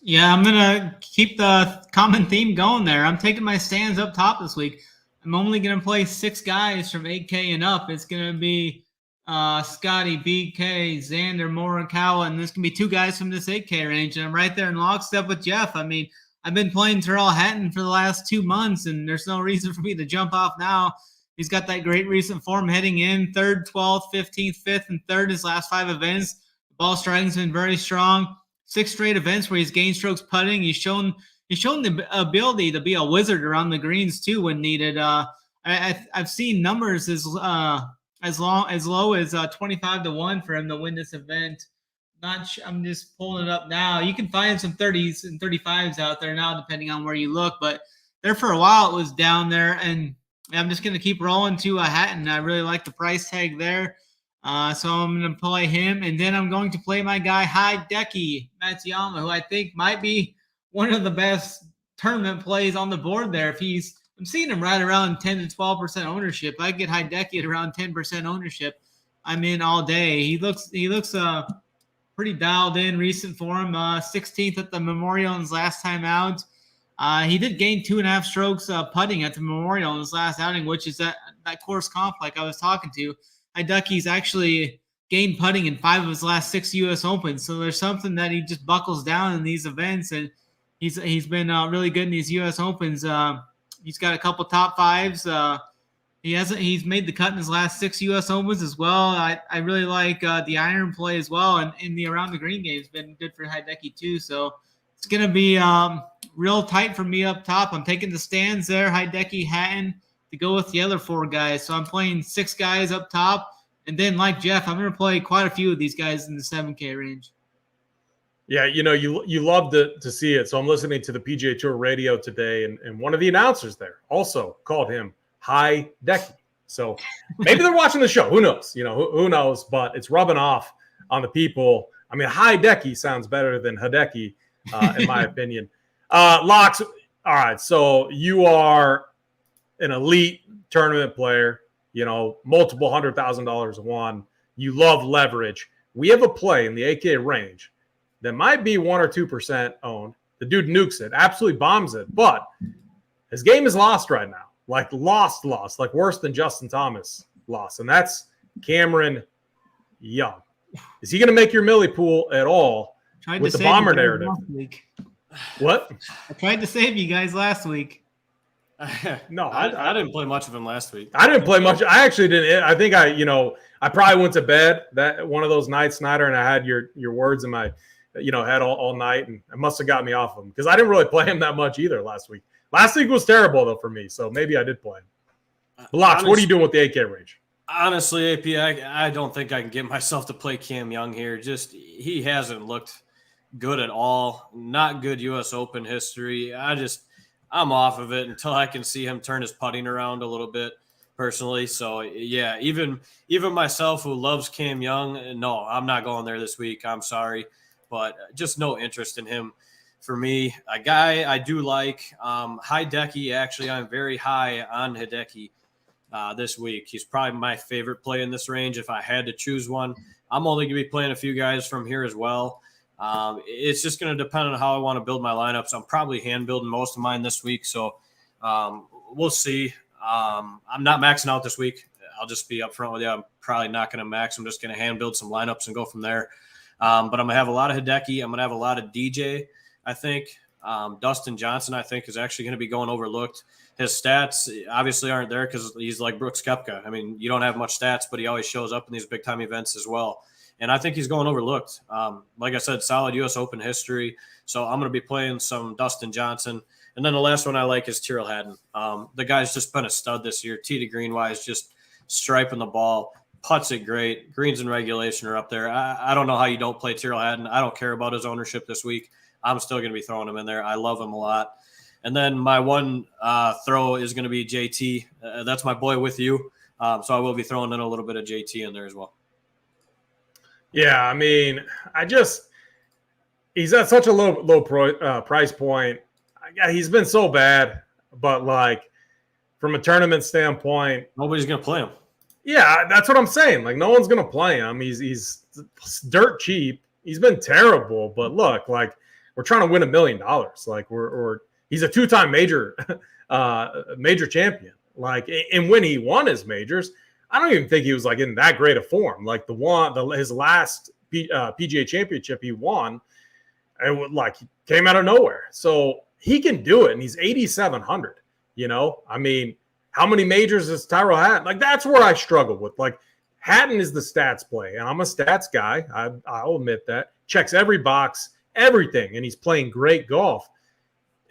Yeah, I'm going to keep the common theme going there. I'm taking my stands up top this week. I'm only going to play 6 guys from 8K and up. It's going to be Scotty, BK, Xander, Morikawa, and there's going to be 2 guys from this 8K range. And I'm right there in lockstep with Jeff. I mean, I've been playing Tyrrell Hatton for the last 2 months, and there's no reason for me to jump off now. He's got that great recent form heading in, 3rd, 12th, 15th, 5th, and 3rd his last 5 events. The ball striking's been very strong. 6 straight events where he's gained strokes putting. He's shown the ability to be a wizard around the greens too when needed. I've seen numbers as low as 25-1 for him to win this event. I'm just pulling it up now. You can find some 30s and 35s out there now, depending on where you look. But there for a while it was down there, and I'm just going to keep rolling to a Hatton. I really like the price tag there. So I'm going to play him, and then I'm going to play my guy Hideki Matsuyama, who I think might be one of the best tournament plays on the board there. I'm seeing him right around 10 to 12% ownership. I get Hideki at around 10% ownership, I'm in all day. He looks pretty dialed in recent form. 16th at the Memorial in his last time out. He did gain 2.5 strokes putting at the Memorial in his last outing, which is that course comp like I was talking to. Hideki's actually gained putting in 5 of his last 6 U.S. Opens. So there's something that he just buckles down in these events, and he's been really good in these U.S. Opens. He's got a couple top 5s. He's made the cut in his last 6 U.S. Opens as well. I really like the iron play as well, and in the around the green game has been good for Hideki too. So it's gonna be real tight for me up top. I'm taking the stands there. Hideki, Hatton. I to go with the other 4 guys. So I'm playing 6 guys up top. And then, like Jeff, I'm going to play quite a few of these guys in the 7K range. Yeah, you love to see it. So I'm listening to the PGA Tour radio today, and one of the announcers there also called him High Decky. So maybe they're watching the show. Who knows? Who knows? But it's rubbing off on the people. I mean, High Decky sounds better than Hideki, in my opinion. Locks. All right. So you are an elite tournament player. Multiple $100,000 won. You love leverage. We have a play in the AK range that might be 1 or 2% owned. The dude nukes it, absolutely bombs it, but his game is lost right now. Like lost, like worse than Justin Thomas lost. And that's Cameron Young. Is he going to make your Millie pool at all with the bomber narrative? What? I tried to save you guys last week. No, I didn't play much of him last week. I didn't play much. I actually didn't. I think I probably went to bed that one of those nights, Snyder, and I had your words in my head all night, and it must have got me off of him because I didn't really play him that much either last week. Last week was terrible though for me, so maybe I did play him. Blocks, what are you doing with the AK range? Honestly, AP, I don't think I can get myself to play Cam Young here. Just he hasn't looked good at all. Not good U.S. Open history. I'm off of it until I can see him turn his putting around a little bit personally. So yeah, even myself who loves Cam Young, no, I'm not going there this week. I'm sorry, but just no interest in him for me. A guy I do like, Hideki. Actually, I'm very high on Hideki this week. He's probably my favorite play in this range. If I had to choose one, I'm only going to be playing a few guys from here as well. It's just going to depend on how I want to build my lineups. I'm probably hand building most of mine this week. So we'll see. I'm not maxing out this week. I'll just be upfront with you. I'm probably not going to max. I'm just going to hand build some lineups and go from there. But I'm going to have a lot of Hideki. I'm going to have a lot of DJ, I think. Dustin Johnson, I think, is actually going to be going overlooked. His stats obviously aren't there because he's like Brooks Koepka. I mean, you don't have much stats, but he always shows up in these big-time events as well. And I think he's going overlooked. Like I said, solid U.S. Open history. So I'm going to be playing some Dustin Johnson. And then the last one I like is Tyrrell Hatton. The guy's just been a stud this year. Tee to green wise, just striping the ball. Putts it great. Greens in regulation are up there. I don't know how you don't play Tyrrell Hatton. I don't care about his ownership this week. I'm still going to be throwing him in there. I love him a lot. And then my one throw is going to be JT. That's my boy with you. So I will be throwing in a little bit of JT in there as well. Yeah, I mean, he's at such a low price point. He's been so bad, but like from a tournament standpoint, nobody's going to play him. Yeah, that's what I'm saying. Like no one's going to play him. He's dirt cheap. He's been terrible, but look, like we're trying to win $1 million. Like he's a 2-time major champion. Like, and when he won his majors, I don't even think he was like in that great of form. Like his last PGA championship he won, it he came out of nowhere. So he can do it, and he's 8,700. I mean, how many majors is Tyrrell Hatton? Like that's where I struggle with. Like Hatton is the stats play, and I'm a stats guy. I'll admit that. Checks every box, everything, and he's playing great golf.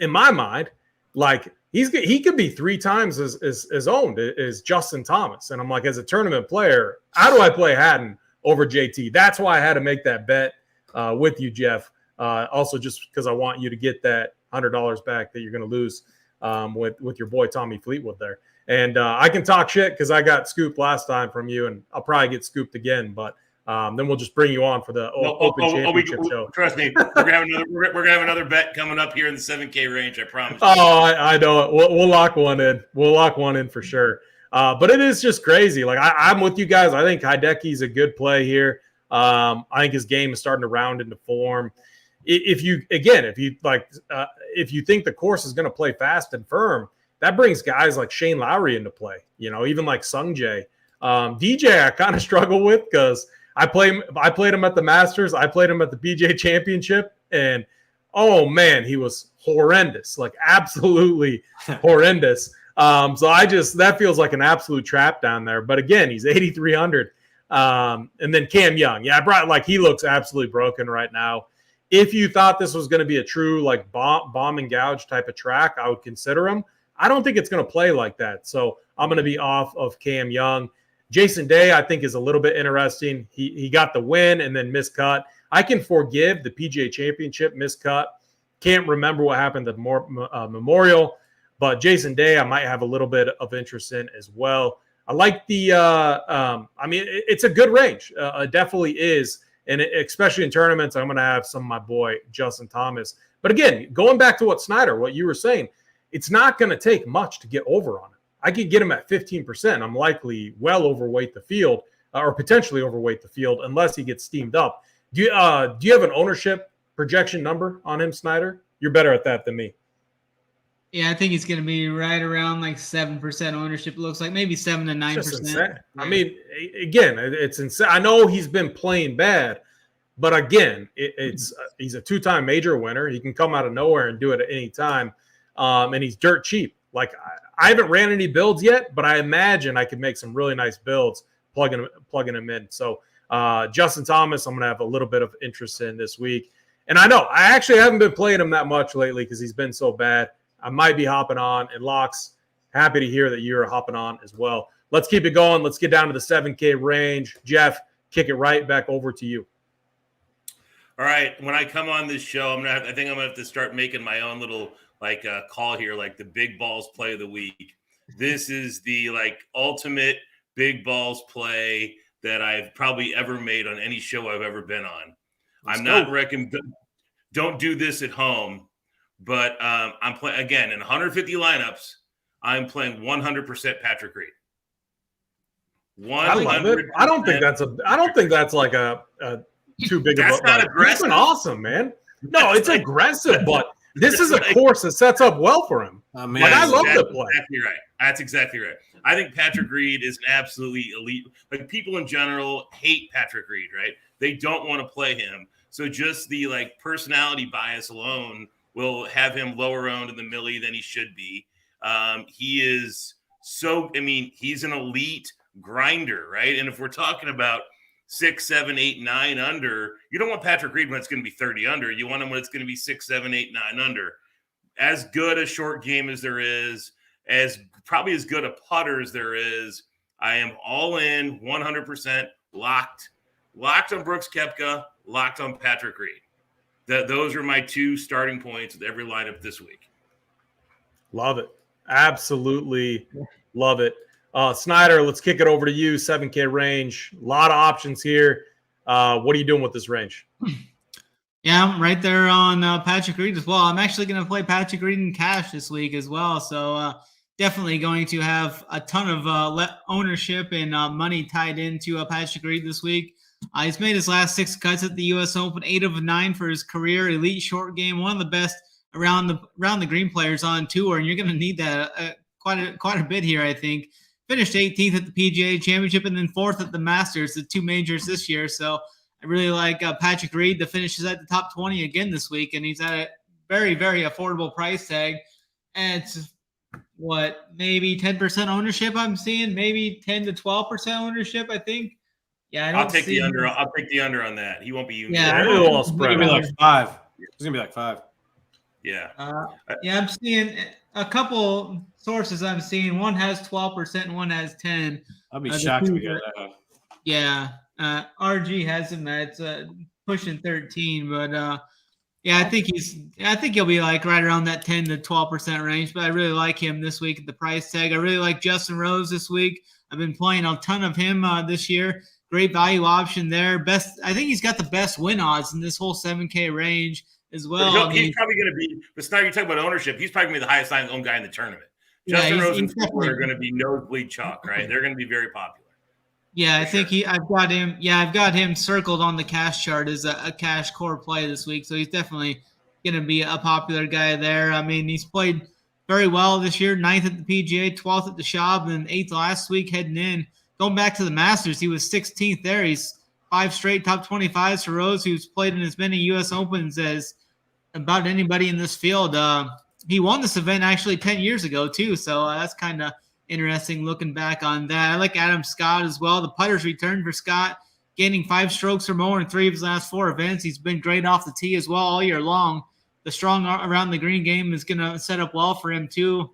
In my mind, like he could be 3 times as owned as Justin Thomas. And I'm like, as a tournament player, how do I play Hatton over JT? That's why I had to make that bet with you, Jeff. Also, just because I want you to get that $100 back that you're going to lose with your boy Tommy Fleetwood there. And I can talk shit because I got scooped last time from you, and I'll probably get scooped again. But then we'll just bring you on for the Open Championship show. Trust me, we're gonna have another bet coming up here in the 7K range. I promise. I know it. We'll lock one in. We'll lock one in for sure. But it is just crazy. Like I'm with you guys. I think Hideki's a good play here. I think his game is starting to round into form. If you think the course is going to play fast and firm, that brings guys like Shane Lowry into play. Even like Sung Jae. DJ, I kind of struggle with because I played him at the Masters. I played him at the PGA Championship, and oh man, he was horrendous, like absolutely horrendous. So that feels like an absolute trap down there. But again, he's 8,300. And then Cam Young, he looks absolutely broken right now. If you thought this was going to be a true like bomb and gouge type of track, I would consider him. I don't think it's going to play like that. So I'm going to be off of Cam Young. Jason Day, I think, is a little bit interesting. He got the win and then miscut. I can forgive the PGA Championship miscut. Can't remember what happened at Memorial, but Jason Day, I might have a little bit of interest in as well. I like the it's a good range. It definitely is. And especially in tournaments, I'm going to have some of my boy Justin Thomas. But again, going back to what you were saying, it's not going to take much to get over on it. I could get him at 15%. I'm likely well overweight the field or potentially overweight the field unless he gets steamed up. Do you have an ownership projection number on him, Snyder? You're better at that than me. Yeah, I think he's going to be right around like 7% ownership. It looks like maybe 7 to 9%. I mean, again, it's insane. I know he's been playing bad, but again, he's a two-time major winner. He can come out of nowhere and do it at any time, and he's dirt cheap. Like I haven't ran any builds yet, but I imagine I could make some really nice builds plugging him in. So Justin Thomas, I'm going to have a little bit of interest in this week. And I know I actually haven't been playing him that much lately because he's been so bad. I might be hopping on. And Locks, happy to hear that you're hopping on as well. Let's keep it going. Let's get down to the 7K range. Jeff, kick it right back over to you. All right. When I come on this show, I think I'm going to have to start making my own little call here, like the big balls play of the week. This is the ultimate big balls play that I've probably ever made on any show I've ever been on. I'm not recommending, don't do this at home, but I'm playing again in 150 lineups. I'm playing 100% Patrick Reed. 100%. I don't think that's like a too big of a. That's not aggressive. It's been awesome, man. No, it's aggressive, but this is a course that sets up well for him. I love the play. Exactly right. That's exactly right. I think Patrick Reed is an absolutely elite. Like people in general hate Patrick Reed, right? They don't want to play him. So just the personality bias alone will have him lower owned in the millie than he should be. He is he's an elite grinder, right? And if we're talking about 6, 7, 8, 9 under, you don't want Patrick Reed when it's going to be 30 under. You want him when it's going to be 6, 7, 8, 9 under. As good a short game as there is, probably as good a putter as there is, I am all in, 100% locked on Brooks Koepka, locked on Patrick Reed. Those are my two starting points with every lineup this week. Love it. Absolutely love it. Snyder, let's kick it over to you. 7K range. A lot of options here. What are you doing with this range? Yeah, I'm right there on Patrick Reed as well. I'm actually going to play Patrick Reed in cash this week as well. So definitely going to have a ton of ownership and money tied into Patrick Reed this week. He's made his last 6 cuts at the U.S. Open, 8 of 9 for his career. Elite short game, one of the best around the green players on tour, and you're going to need that quite a bit here, I think. Finished 18th at the PGA Championship and then 4th at the Masters, the 2 majors this year. So I really like Patrick Reed to finish at the top 20 again this week, and he's at a very, very affordable price tag. And it's maybe 10% ownership I'm seeing, maybe 10 to 12% ownership, I think. Yeah, I'll take the under. I'll take the under on that. He won't be using. Yeah, it's gonna be like 5. It's gonna be like 5. Yeah. I'm seeing a couple sources. I'm seeing one has 12% and one has 10. I'd be shocked if we got that. Yeah, RG has him at pushing 13, but yeah, I think he'll be like right around that 10 to 12% range. But I really like him this week at the price tag. I really like Justin Rose this week. I've been playing a ton of him this year. Great value option there. I think he's got the best win odds in this whole 7K range as well. He's probably going to be. But now you're talking about ownership. He's probably going to be the highest owned guy in the tournament. Justin Rose and Ford are going to be nosebleed chalk, right? They're going to be very popular. Yeah, I think I've got him. Yeah, I've got him circled on the cash chart as a cash core play this week. So he's definitely going to be a popular guy there. I mean, he's played very well this year. 9th at the PGA, 12th at the Shop, and 8th last week heading in. Going back to the Masters, he was 16th there. He's 5 straight top 25s for Rose, who's played in as many U.S. Opens as about anybody in this field. He won this event actually 10 years ago, too, so that's kind of interesting looking back on that. I like Adam Scott as well. The putter's return for Scott, gaining 5 strokes or more in 3 of his last 4 events. He's been great off the tee as well all year long. The strong around the green game is going to set up well for him, too.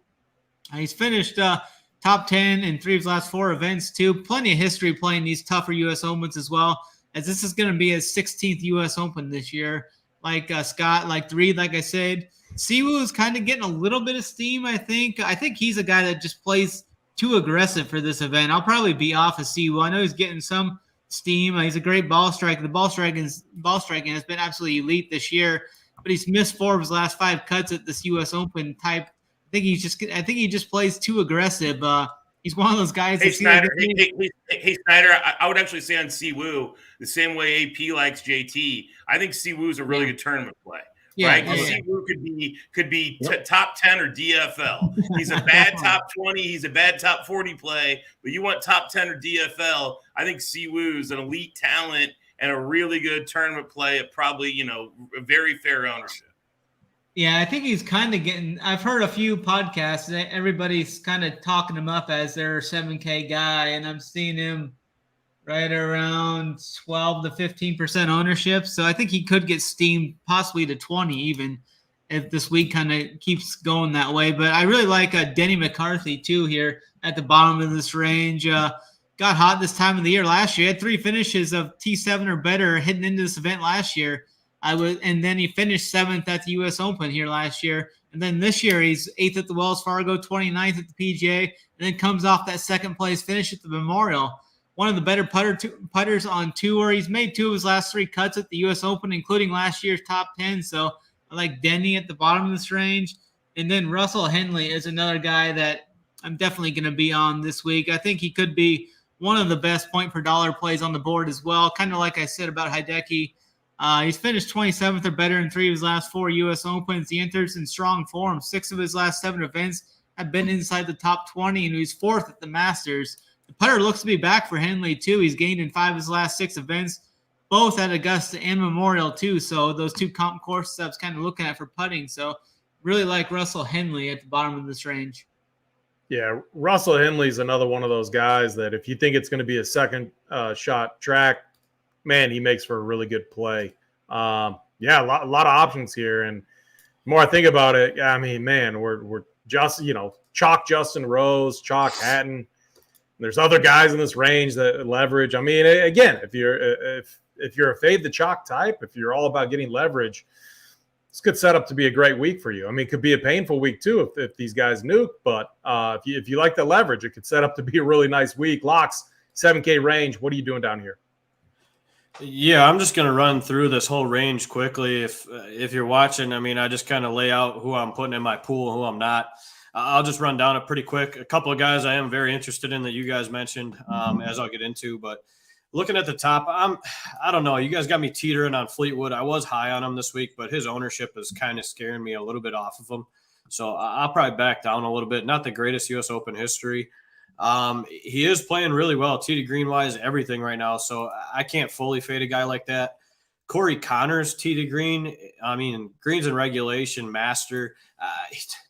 He's finished top 10 in 3 of his last 4 events, too. Plenty of history playing these tougher U.S. Opens as well, as this is going to be his 16th U.S. Open this year. Like Scott, like Reed, like I said, Siwoo is kind of getting a little bit of steam, I think. I think he's a guy that just plays too aggressive for this event. I'll probably be off of Siwoo. I know he's getting some steam. He's a great ball striker. The ball striking has been absolutely elite this year, but he's missed 4 of his last 5 cuts at this U.S. Open type. I think he just plays too aggressive. He's one of those guys. Hey, Snyder. Hey, Snyder. I would actually say on Siwoo the same way AP likes JT. I think Siwoo is a really good tournament play. Yeah, right? Yeah. Siwoo could be top 10 or DFL. He's a bad top 20. He's a bad top 40 play, but you want top 10 or DFL. I think Siwoo's an elite talent and a really good tournament play at probably, a very fair ownership. Yeah, I think he's kind of getting – I've heard a few podcasts that everybody's kind of talking him up as their 7K guy, and I'm seeing him right around 12 to 15% ownership. So I think he could get steamed possibly to 20 even if this week kind of keeps going that way. But I really like Denny McCarthy too here at the bottom of this range. Got hot this time of the year last year. He had 3 finishes of T7 or better heading into this event last year. And then he finished 7th at the U.S. Open here last year. And then this year he's 8th at the Wells Fargo, 29th at the PGA, and then comes off that 2nd place finish at the Memorial. One of the better putters on tour. He's made 2 of his last 3 cuts at the U.S. Open, including last year's top 10. So I like Denny at the bottom of this range. And then Russell Henley is another guy that I'm definitely going to be on this week. I think he could be one of the best point per dollar plays on the board as well. Kind of like I said about Hideki. He's finished 27th or better in 3 of his last 4 U.S. Opens. He enters in strong form. 6 of his last 7 events have been inside the top 20, and he's 4th at the Masters. The putter looks to be back for Henley, too. He's gained in 5 of his last 6 events, both at Augusta and Memorial, too. So those 2 comp courses I was kind of looking at for putting. So really like Russell Henley at the bottom of this range. Yeah, Russell Henley's another one of those guys that if you think it's going to be a second shot track, man, he makes for a really good play. A lot of options here. And the more I think about it, I mean, man, we're just, chalk Justin Rose, chalk Hatton. There's other guys in this range that leverage. I mean, again, if you're a fade the chalk type, if you're all about getting leverage, this could set up to be a great week for you. I mean, it could be a painful week too if these guys nuke, but if you like the leverage, it could set up to be a really nice week. Locks, 7K range. What are you doing down here? Yeah, I'm just going to run through this whole range quickly. If you're watching, I mean, I just kind of lay out who I'm putting in my pool and who I'm not. I'll just run down it pretty quick. A couple of guys I am very interested in that you guys mentioned, as I'll get into. But looking at the top, I don't know. You guys got me teetering on Fleetwood. I was high on him this week, but his ownership is kind of scaring me a little bit off of him. So I'll probably back down a little bit. Not the greatest U.S. Open history. He is playing really well, tee to green wise, everything right now. So I can't fully fade a guy like that. Corey Connors, tee to green. I mean, greens in regulation, master.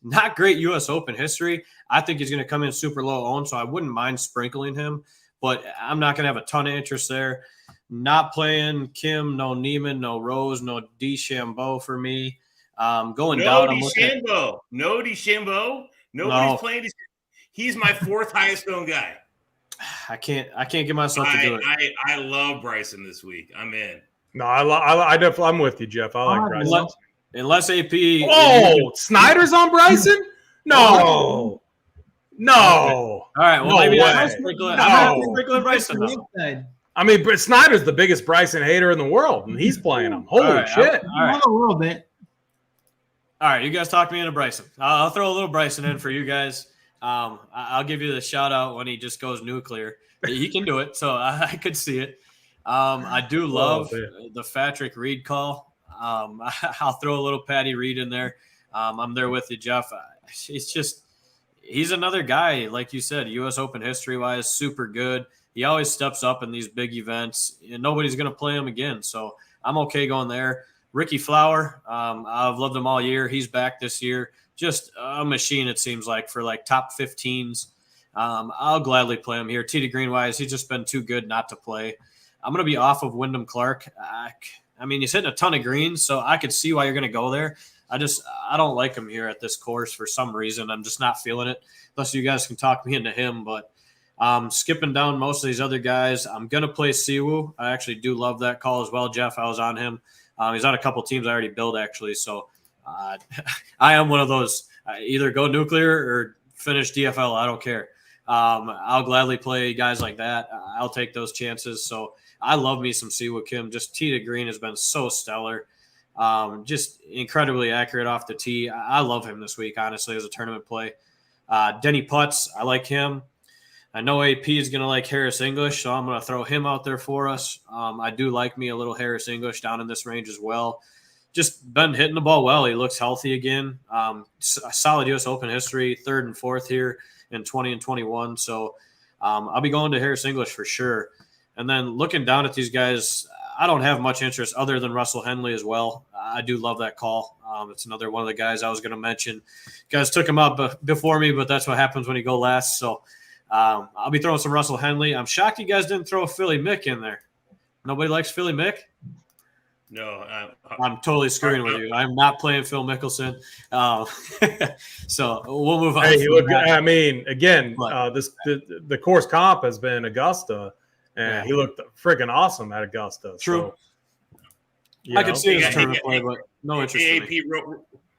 Not great U.S. Open history. I think he's going to come in super low owned, so I wouldn't mind sprinkling him, but I'm not going to have a ton of interest there. Not playing Kim, no Neiman, no Rose, no DeChambeau for me. Going down. No DeChambeau. Nobody's playing. He's my 4th highest owned guy. I can't get myself to do it. I love Bryson this week. I'm in. No, I'm with you, Jeff. I like Bryson. Unless AP. Oh, Snyder's on Bryson? No. All right. Well, maybe I'm sprinkling Bryson. I mean, but Snyder's the biggest Bryson hater in the world, and he's playing him. Holy shit. All right. A little bit. All right. You guys talk me into Bryson. I'll throw a little Bryson in for you guys. I'll give you the shout out when he just goes nuclear. He can do it, so I could see it. I do love the Patrick Reed call. I'll throw a little Patty Reed in there. I'm there with you, Jeff. He's another guy, like you said, U.S. Open history-wise, super good. He always steps up in these big events, and nobody's going to play him again, so I'm okay going there. Ricky Flower, I've loved him all year. He's back this year. Just a machine, it seems like, for like top 15s. I'll gladly play him here. Tee to green wise, he's just been too good not to play. I'm going to be off of Wyndham Clark. I mean, he's hitting a ton of greens, so I could see why you're going to go there. I don't like him here at this course for some reason. I'm just not feeling it. Unless you guys can talk me into him, but skipping down most of these other guys, I'm gonna play Siwoo. I actually do love that call as well, Jeff. I was on him. He's on a couple teams I already built actually, so I am one of those. Either go nuclear or finish DFL. I don't care. I'll gladly play guys like that. I'll take those chances. So I love me some Siwoo Kim. Just tee to green has been so stellar. Just incredibly accurate off the tee. I love him this week, honestly, as a tournament play. Denny Putz, I like him. I know AP is going to like Harris English, so I'm going to throw him out there for us. I do like me a little Harris English down in this range as well. Just been hitting the ball well. He looks healthy again. Solid U.S. Open history, 3rd and 4th here in 20 and 21. So I'll be going to Harris English for sure. And then looking down at these guys, I don't have much interest other than Russell Henley as well. I do love that call. It's another one of the guys I was going to mention. You guys took him up before me, but that's what happens when you go last. So I'll be throwing some Russell Henley. I'm shocked you guys didn't throw a Philly Mick in there. Nobody likes Philly Mick? No. I'm totally screwing with you. I'm not playing Phil Mickelson. So we'll move on. Hey, I mean, again, the course comp has been Augusta, and he looked freaking awesome at Augusta. True. So, I could see his tournament play, but no interest in me.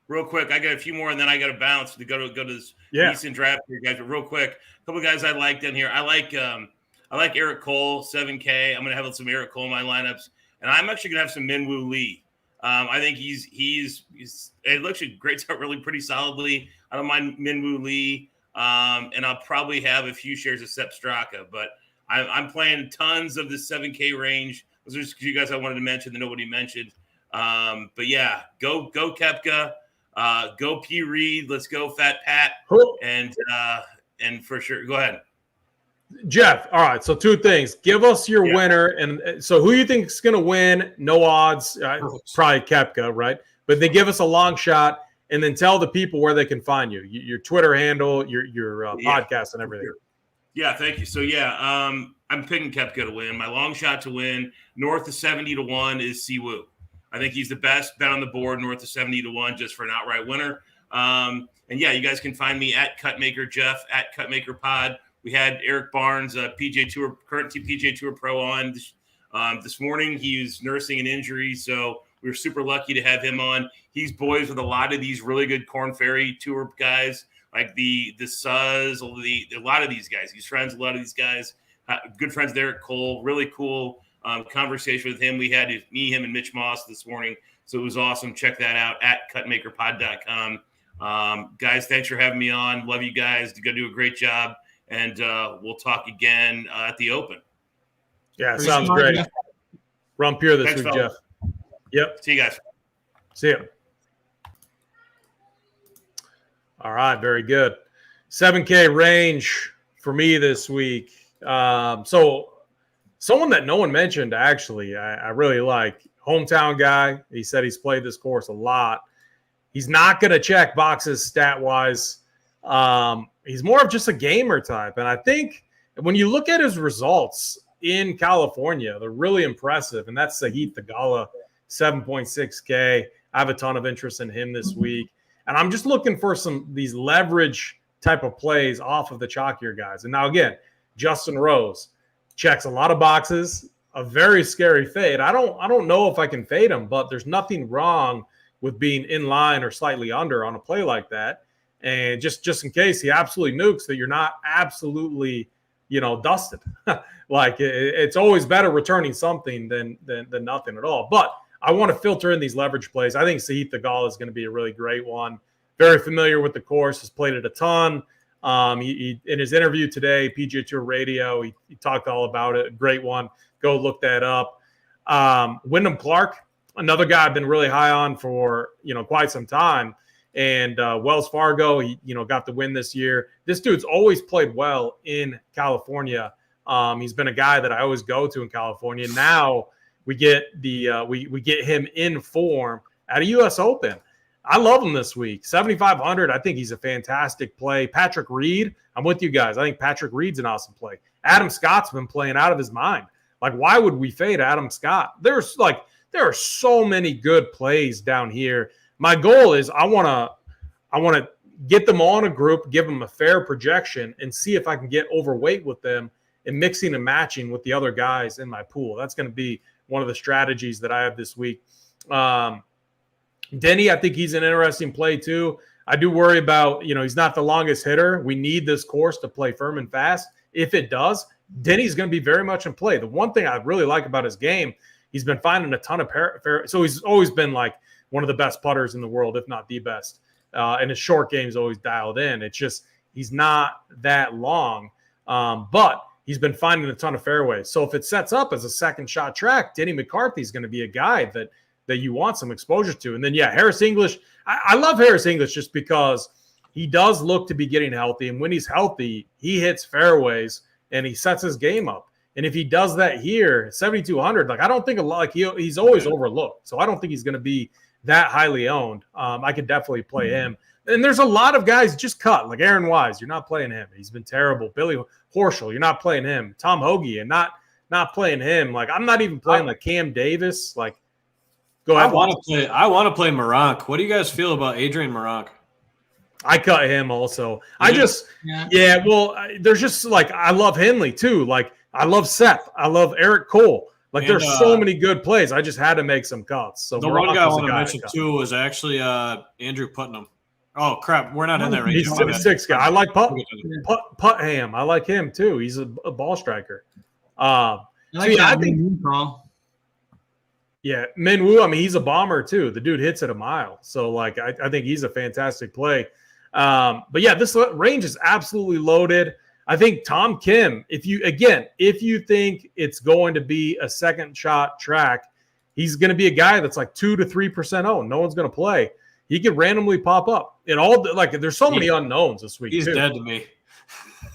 Real quick, I got a few more, and then I got to bounce to go to this decent draft here, guys. But real quick, a couple of guys I like down here. I like Eric Cole, 7K. I'm going to have some Eric Cole in my lineups, and I'm actually going to have some Minwoo Lee. I think he's it looks a great start, really pretty solidly. I don't mind Minwoo Lee, and I'll probably have a few shares of Sepp Straka, but I'm playing tons of the 7K range. Those are just you guys I wanted to mention that nobody mentioned. But yeah, go Koepka. Go P. Reed. Let's go Fat Pat. And for sure, go ahead. Jeff, all right, so 2 things. Give us your winner. And so who you think is going to win? No odds. Probably Koepka, right? But they give us a long shot, and then tell the people where they can find you. Your Twitter handle, your podcast and everything. Yeah, thank you. So, I'm picking Koepka to win. My long shot to win, north of 70-1 is Siwoo. I think he's the best bet on the board, north of 70-1, just for an outright winner. And you guys can find me at Cutmaker Jeff, at Cutmaker Pod. We had Eric Barnes, current PGA Tour pro on this morning. He was nursing an injury, so we were super lucky to have him on. He's boys with a lot of these really good Korn Ferry Tour guys, like the Suz, a lot of these guys. He's friends with a lot of these guys. Good friends with Eric Cole, really cool. Conversation with him. We had me, him, and Mitch Moss this morning. So it was awesome. Check that out at cutmakerpod.com. Guys, thanks for having me on. Love you guys. You're going to do a great job. And we'll talk again at the Open. Yeah, sounds great. Jeff. Run pure this week, fellas. Jeff. Yep. See you guys. See you. All right, very good. 7K range for me this week. So someone that no one mentioned, actually, I really like. Hometown guy. He said he's played this course a lot. He's not going to check boxes stat-wise. He's more of just a gamer type. And I think when you look at his results in California, they're really impressive. And that's Sahith Theegala, 7.6K. I have a ton of interest in him this week. And I'm just looking for these leverage type of plays off of the chalkier guys. And now, again, Justin Rose checks a lot of boxes, a very scary fade. I don't know if I can fade him, but there's nothing wrong with being in line or slightly under on a play like that. And just in case he absolutely nukes, that you're not absolutely, dusted. Like it's always better returning something than nothing at all. But I want to filter in these leverage plays. I think Sahith Theegala is going to be a really great one. Very familiar with the course, has played it a ton. He in his interview today, PGA Tour Radio, he talked all about it. Great one. Go look that up. Wyndham Clark, another guy I've been really high on for quite some time. And Wells Fargo, he got the win this year. This dude's always played well in California. He's been a guy that I always go to in California. Now we get we get him in form at a U.S. Open. I love him this week. 7,500. I think he's a fantastic play. Patrick Reed, I'm with you guys. I think Patrick Reed's an awesome play. Adam Scott's been playing out of his mind. Like, why would we fade Adam Scott? There are so many good plays down here. my goal is I want to get them all in a group, give them a fair projection, and see if I can get overweight with them and mixing and matching with the other guys in my pool. That's going to be one of the strategies that I have this week. Denny, I think he's an interesting play too. I do worry about, he's not the longest hitter. We need this course to play firm and fast. If it does, Denny's going to be very much in play. The one thing I really like about his game, he's been finding a ton of so he's always been like one of the best putters in the world, if not the best. And his short game is always dialed in. It's just he's not that long, but he's been finding a ton of fairways. So if it sets up as a second shot track, Denny McCarthy is going to be a guy that you want some exposure to. And then, Harris English. I love Harris English just because he does look to be getting healthy. And when he's healthy, he hits fairways and he sets his game up. And if he does that here, 7,200, I don't think he's always overlooked. So I don't think he's going to be that highly owned. I could definitely play him. And there's a lot of guys just cut, like Aaron Wise. You're not playing him. He's been terrible. Billy Horschel, you're not playing him. Tom Hoagie, and not playing him. I'm not even playing Cam Davis. Go ahead. I want to play Moronk. What do you guys feel about Adrian Moronk? I cut him also. There's just I love Henley too. I love Seth. I love Eric Cole. There's so many good plays. I just had to make some cuts. So the one guy I want to mention too was actually Andrew Putnam. Oh crap, we're not in that range. He's a 6 guy. I like Puttham. I like him too. He's a ball striker. I think. Yeah, Minwoo, he's a bomber too. The dude hits at a mile. So, I think he's a fantastic play. But this range is absolutely loaded. I think Tom Kim, if you think it's going to be a second shot track, he's going to be a guy that's 2 to 3% owned. No one's going to play. He could randomly pop up. There's so many unknowns this week. He's dead to me.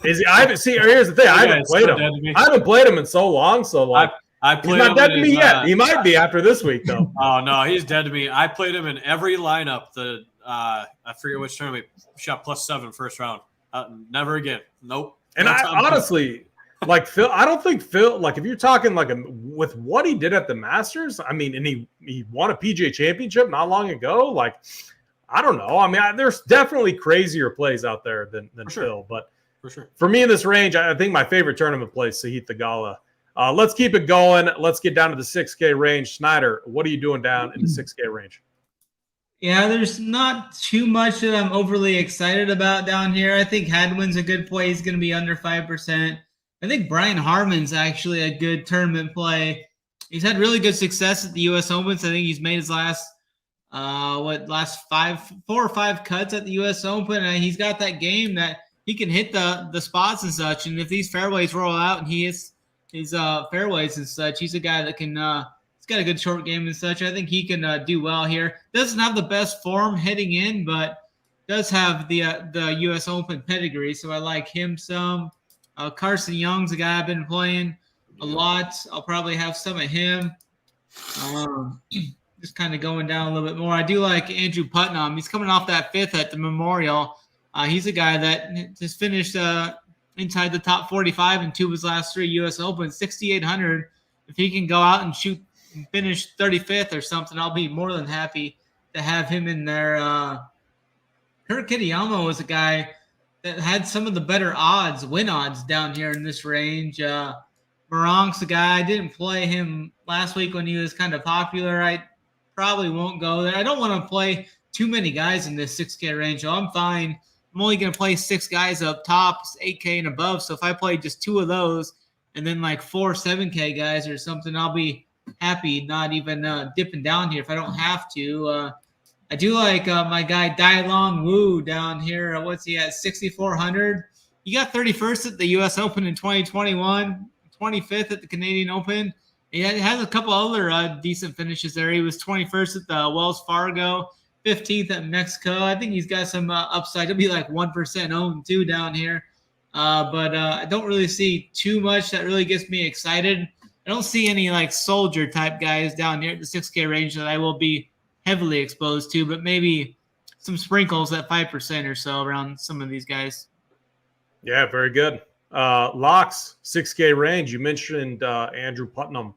Is he? Here's the thing. I haven't played him. I haven't played him in so long. So, he's not dead to me yet. He might be after this week, though. Oh, no, he's dead to me. I played him in every lineup. I forget which tournament. Shot +7 first round. Never again. Nope. And I honestly, Phil, I don't think Phil, if you're talking with what he did at the Masters, and he won a PGA championship not long ago. I don't know. There's definitely crazier plays out there than Phil. But for sure, for me in this range, I think my favorite tournament play is Sahith Theegala. Let's keep it going. Let's get down to the 6K range. Snyder, what are you doing down in the 6K range? Yeah, there's not too much that I'm overly excited about down here. I think Hadwin's a good play. He's going to be under 5%. I think Brian Harman's actually a good tournament play. He's had really good success at the U.S. Opens. I think he's made his last 4 or 5 cuts at the U.S. Open. And he's got that game that he can hit the spots and such. And if these fairways roll out and he hits his fairways and such, he's a guy that can he's got a good short game and such. I think he can do well here. Doesn't have the best form heading in, but does have the U.S. Open pedigree, so I like him some. Carson Young's a guy I've been playing a lot. I'll probably have some of him. Just kind of going down a little bit more. I do like Andrew Putnam. He's coming off that 5th at the Memorial. He's a guy that just finished inside the top 45 in 2 of his last 3 U.S. Opens, 6,800. If he can go out and finish 35th or something, I'll be more than happy to have him in there. Kurt Kitayama was a guy that had some of the better win odds down here in this range. Moronk's a guy. I didn't play him last week when he was kind of popular. I probably won't go there. I don't want to play too many guys in this 6K range, so I'm fine. I'm only going to play 6 guys up top, 8K and above. So if I play just 2 of those and then 4 7K guys or something, I'll be happy not even dipping down here if I don't have to. I do like my guy Dai Long Wu down here. What's he at? 6,400. He got 31st at the U.S. Open in 2021, 25th at the Canadian Open. He has a couple other decent finishes there. He was 21st at the Wells Fargo, 15th at Mexico. I think he's got some upside. He'll be 1% owned too down here. But I don't really see too much that really gets me excited. I don't see any soldier type guys down here at the 6K range that I will be heavily exposed to, but maybe some sprinkles at 5% or so around some of these guys. Yeah, very good. Locks, 6K range. You mentioned Andrew Putnam.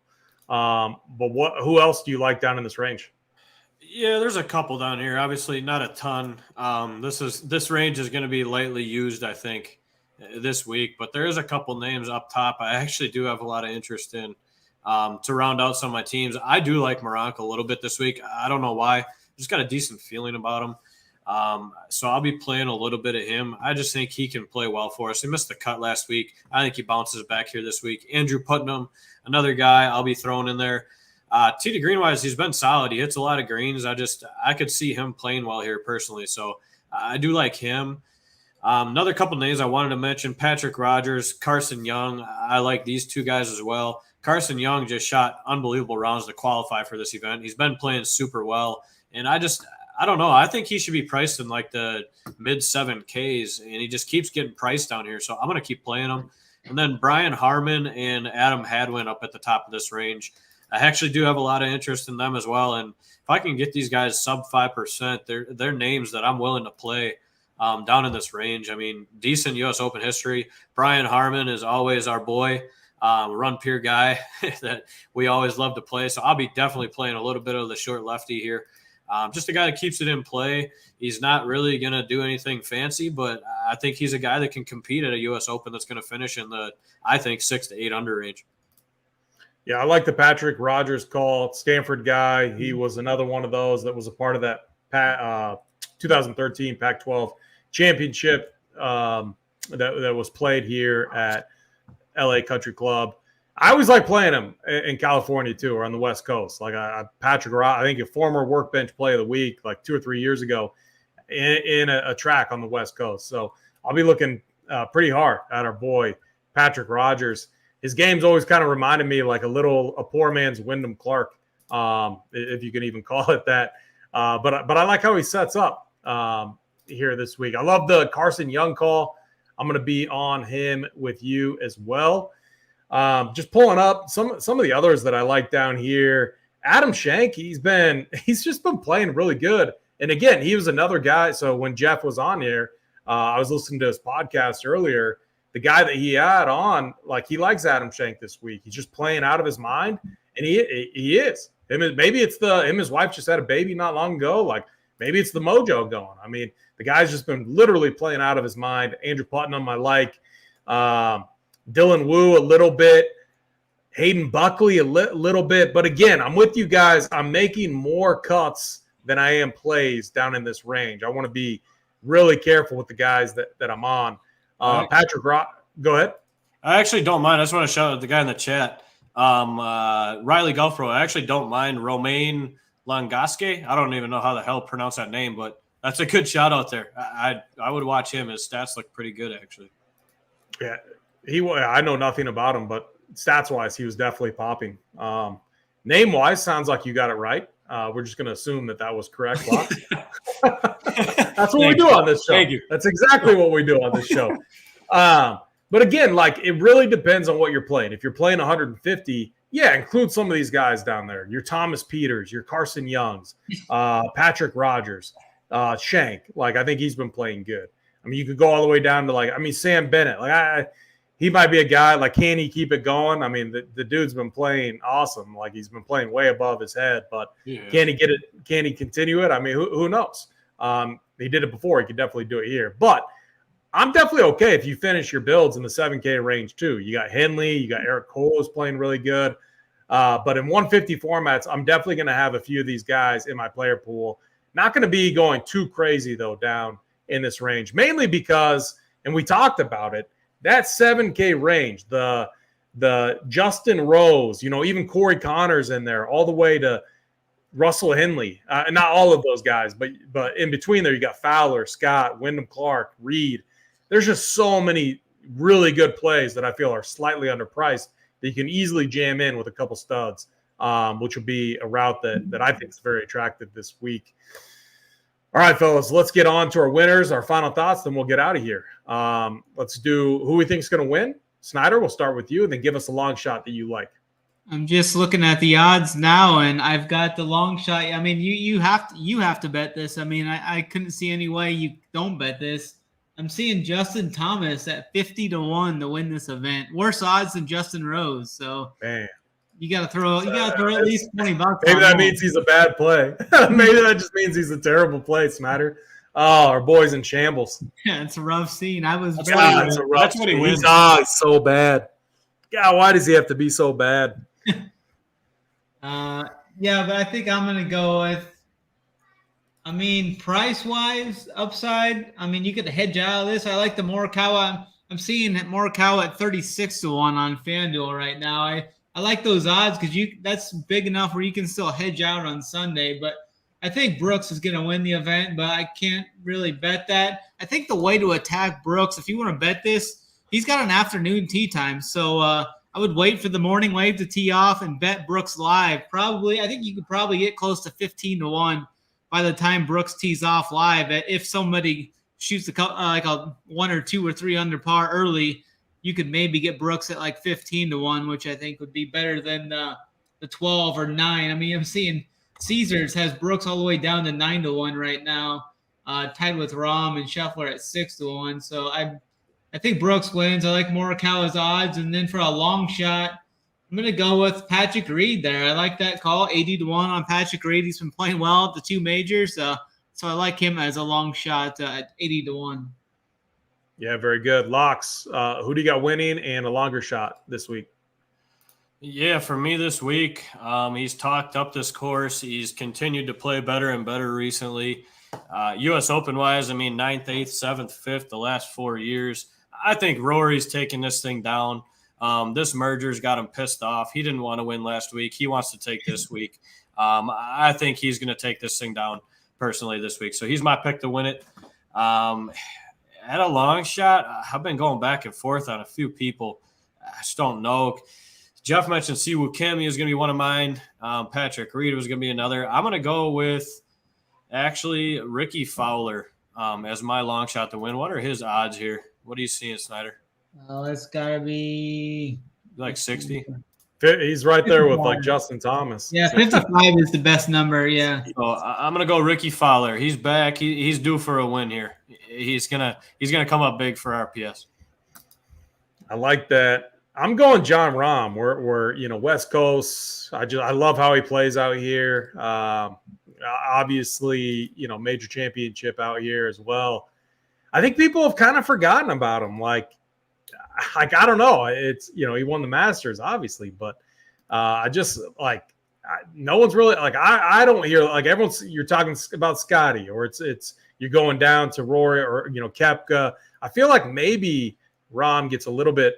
But who else do you like down in this range? Yeah, there's a couple down here. Obviously, not a ton. This range is going to be lightly used, I think, this week. But there is a couple names up top I actually do have a lot of interest in to round out some of my teams. I do like Moronk a little bit this week. I don't know why. Just got a decent feeling about him. So I'll be playing a little bit of him. I just think he can play well for us. He missed the cut last week. I think he bounces back here this week. Andrew Putnam, another guy I'll be throwing in there. TD Green-wise, he's been solid. He hits a lot of greens. I could see him playing well here personally. So I do like him. Another couple names I wanted to mention, Patrick Rogers, Carson Young. I like these two guys as well. Carson Young just shot unbelievable rounds to qualify for this event. He's been playing super well. And I don't know. I think he should be priced in like the mid 7Ks, and he just keeps getting priced down here. So I'm going to keep playing him. And then Brian Harmon and Adam Hadwin up at the top of this range. I actually do have a lot of interest in them as well. And if I can get these guys sub 5%, they're names that I'm willing to play down in this range. I mean, decent U.S. Open history. Brian Harmon is always our boy, run peer guy that we always love to play. So I'll be definitely playing a little bit of the short lefty here. Just a guy that keeps it in play. He's not really going to do anything fancy, but I think he's a guy that can compete at a U.S. Open that's going to finish in the, I think, 6 to 8 under range. Yeah, I like the Patrick Rogers call. Stanford guy. He was another one of those that was a part of that 2013 Pac-12 championship that was played here at LA Country Club. I always like playing him in California too, or on the West Coast. Like Patrick, I think a former workbench play of the week, like 2 or 3 years ago, in a track on the West Coast. So I'll be looking pretty hard at our boy Patrick Rogers. His game's always kind of reminded me like a poor man's Wyndham Clark, if you can even call it that. But I like how he sets up here this week. I love the Carson Young call. I'm going to be on him with you as well. Just pulling up some of the others that I like down here. Adam Schenk, he's just been playing really good. And again, he was another guy. So when Jeff was on here, I was listening to his podcast earlier. The guy that he had on, like, he likes Adam Schenk this week. He's just playing out of his mind, and he is. Maybe it's him and his wife just had a baby not long ago. Like, maybe it's the mojo going. I mean, the guy's just been literally playing out of his mind. Andrew Putnam, I like. Dylan Wu a little bit. Hayden Buckley a little bit. But again, I'm with you guys. I'm making more cuts than I am plays down in this range. I want to be really careful with the guys that I'm on. Patrick, go ahead. I actually don't mind. I just want to shout out the guy in the chat. Riley Golf Pro. I actually don't mind Romain Langasque. I don't even know how the hell to pronounce that name, but that's a good shout out there. I would watch him. His stats look pretty good, actually. Yeah, I know nothing about him, but stats-wise, he was definitely popping. Name-wise, sounds like you got it right. We're just going to assume that was correct. That's what we do on this show. Thank you. That's exactly what we do on this show. But again, like, it really depends on what you're playing. If you're playing 150, yeah, include some of these guys down there. Your Thomas Peters, your Carson Youngs, Patrick Rogers, Schenk. Like, I think he's been playing good. I mean, you could go all the way down to Sam Bennett. Like, he might be a guy, like, can he keep it going? I mean, the dude's been playing awesome. Like, he's been playing way above his head, but Can he get it? Can he continue it? I mean, who knows? He did it before. He could definitely do it here. But I'm definitely okay if you finish your builds in the 7K range too. You got Henley, you got Eric Cole is playing really good. But in 150 formats, I'm definitely going to have a few of these guys in my player pool. Not going to be going too crazy, though, down in this range, mainly because, and we talked about it, that 7K range, the Justin Rose, even Corey Connors in there, all the way to Russell Henley. Not all of those guys, but in between there, you got Fowler, Scott, Wyndham Clark, Reed. There's just so many really good plays that I feel are slightly underpriced that you can easily jam in with a couple studs, which will be a route that I think is very attractive this week. All right, fellas, let's get on to our winners, our final thoughts, then we'll get out of here. Let's do who we think is going to win. Snyder, we'll start with you, and then give us a long shot that you like. I'm just looking at the odds now, and I've got the long shot. I mean, you have to bet this. I mean, I couldn't see any way you don't bet this. I'm seeing Justin Thomas at 50-1 to win this event. Worse odds than Justin Rose. So, man, You gotta throw at least $20. Maybe that means he's a bad play. Maybe that just means he's a terrible play, Snyder. Oh, our boy's in shambles. Yeah, it's a rough scene. That's what he wins. He's so bad. God, why does he have to be so bad? Yeah, but I think I'm gonna go with. I mean, price-wise, upside. I mean, you could hedge out of this. I like the Morikawa. I'm seeing Morikawa at 36-1 on FanDuel right now. I like those odds because that's big enough where you can still hedge out on Sunday. But I think Brooks is going to win the event, but I can't really bet that. I think the way to attack Brooks, if you want to bet this, he's got an afternoon tee time. So I would wait for the morning wave to tee off and bet Brooks live. I think you could probably get close to 15-1 by the time Brooks tees off live. If somebody shoots like a 1 or 2 or 3 under par early, you could maybe get Brooks at like 15-1, which I think would be better than the 12 or 9. I mean, I'm seeing Caesars has Brooks all the way down to 9-1 right now, tied with Rahm and Scheffler at 6-1. So I think Brooks wins. I like Morikawa's odds, and then for a long shot, I'm going to go with Patrick Reed there. I like that call, 80-1 on Patrick Reed. He's been playing well at the 2 majors, so I like him as a long shot at 80-1. Yeah, very good. Locks, who do you got winning and a longer shot this week? Yeah, for me this week, he's talked up this course. He's continued to play better and better recently. U.S. Open-wise, I mean, 9th, 8th, 7th, 5th the last 4 years. I think Rory's taking this thing down. This merger's got him pissed off. He didn't want to win last week. He wants to take this week. I think he's going to take this thing down personally this week. So he's my pick to win it. At a long shot, I've been going back and forth on a few people. I just don't know. Jeff mentioned Siwoo Kim. He was going to be one of mine. Patrick Reed was going to be another. I'm going to go with actually Ricky Fowler as my long shot to win. What are his odds here? What are you seeing, Snyder? Well, it's got to be like 60. He's right there with like Justin Thomas. Yeah, 55 is the best number. Yeah. So I'm gonna go Ricky Fowler. He's back. He's due for a win here. He's gonna come up big for RPS. I like that. I'm going John Rahm. We're West Coast. I love how he plays out here. Obviously, major championship out here as well. I think people have kind of forgotten about him. Like I don't know. It's he won the Masters obviously, but I just no one's really I don't hear you're talking about Scotty or it's you're going down to Rory or Koepka. I feel like maybe Rahm gets a little bit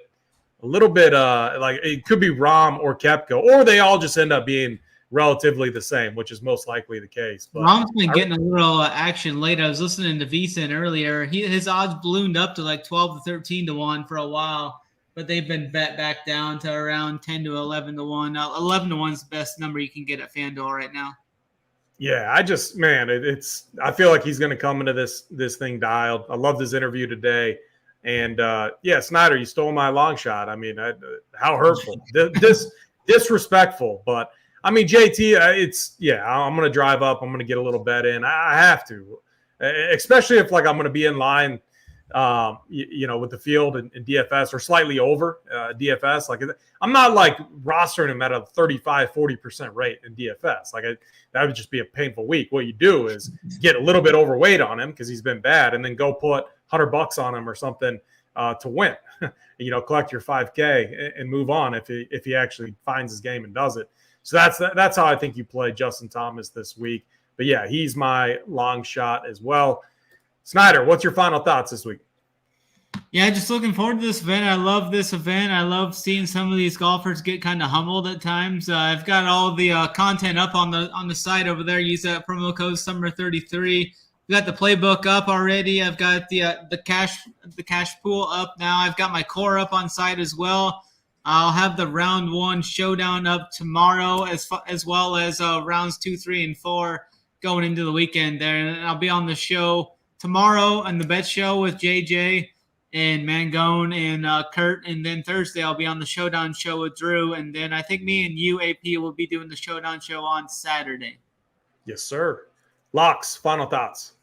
it could be Rahm or Koepka, or they all just end up being relatively the same, which is most likely the case. But Rahm's been getting a little action late. I was listening to VSiN earlier. His odds ballooned up to like 12 to 13-1 for a while, but they've been bet back down to around 10 to 11-1. 11-1 is the best number you can get at FanDuel right now. Yeah, I feel like he's going to come into this thing dialed. I loved his interview today. And Snyder, you stole my long shot. I mean, how hurtful, disrespectful, but I mean, JT, I'm going to drive up. I'm going to get a little bet in. I have to, especially if I'm going to be in line, with the field in DFS or slightly over DFS. I'm not rostering him at a 35-40% rate in DFS. That would just be a painful week. What you do is get a little bit overweight on him because he's been bad, and then go put $100 on him or something to win. Collect your 5K and move on if he actually finds his game and does it. So that's how I think you play Justin Thomas this week. But yeah, he's my long shot as well. Snyder, what's your final thoughts this week? Yeah, just looking forward to this event. I love this event. I love seeing some of these golfers get kind of humbled at times. I've got all the content up on the site over there. Use that promo code Summer33. We got the playbook up already. I've got the cash pool up now. I've got my core up on site as well. I'll have the round 1 showdown up tomorrow, as well as rounds 2, 3, and 4 going into the weekend there. And I'll be on the show tomorrow and the bet show with JJ and Mangone and Kurt. And then Thursday I'll be on the showdown show with Drew. And then I think me and you, AP, will be doing the showdown show on Saturday. Yes, sir. Locks, final thoughts.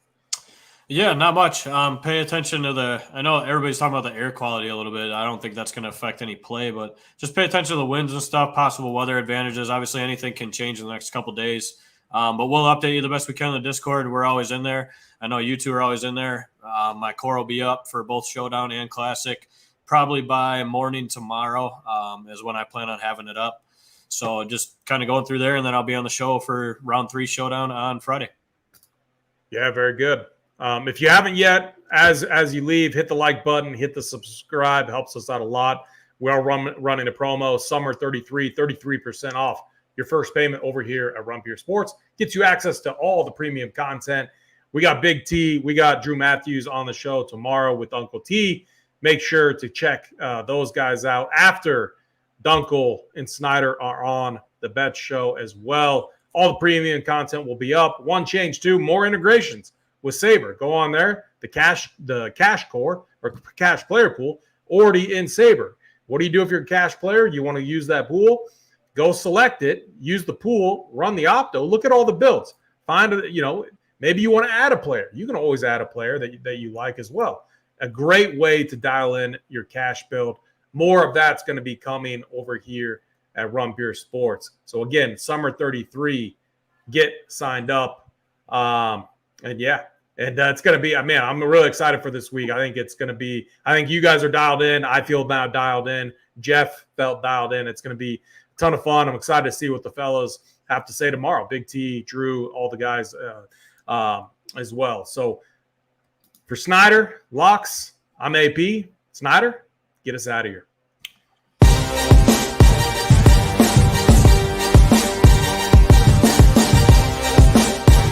Yeah, not much. Pay attention to I know everybody's talking about the air quality a little bit. I don't think that's going to affect any play, but just pay attention to the winds and stuff, possible weather advantages. Obviously, anything can change in the next couple of days. But we'll update you the best we can on the Discord. We're always in there. I know you two are always in there. My core will be up for both Showdown and Classic probably by morning tomorrow is when I plan on having it up. So just kind of going through there, and then I'll be on the show for round 3 Showdown on Friday. Yeah, very good. If you haven't yet, as you leave, hit the like button, hit the subscribe. Helps us out a lot. We are running a promo, Summer 33% off your first payment over here at Rumpier Sports. Gets you access to all the premium content. We got Big T. We got Drew Matthews on the show tomorrow with Uncle T. Make sure to check those guys out after Dunkel and Snyder are on the Bet Show as well. All the premium content will be up. One change too, more integrations with Sabre. Go on there. The cash core or cash player pool already in Sabre. What do you do if you're a cash player? You want to use that pool? Go select it, use the pool, run the opto, look at all the builds. Find, maybe you want to add a player. You can always add a player that you like as well. A great way to dial in your cash build. More of that's going to be coming over here at Rumpier Sports. So again, Summer 33, get signed up. And it's going to be, man, I'm really excited for this week. I think you guys are dialed in. I feel now dialed in. Jeff felt dialed in. It's going to be a ton of fun. I'm excited to see what the fellows have to say tomorrow. Big T, Drew, all the guys as well. So for Snyder, Locks, I'm AP. Snyder, get us out of here.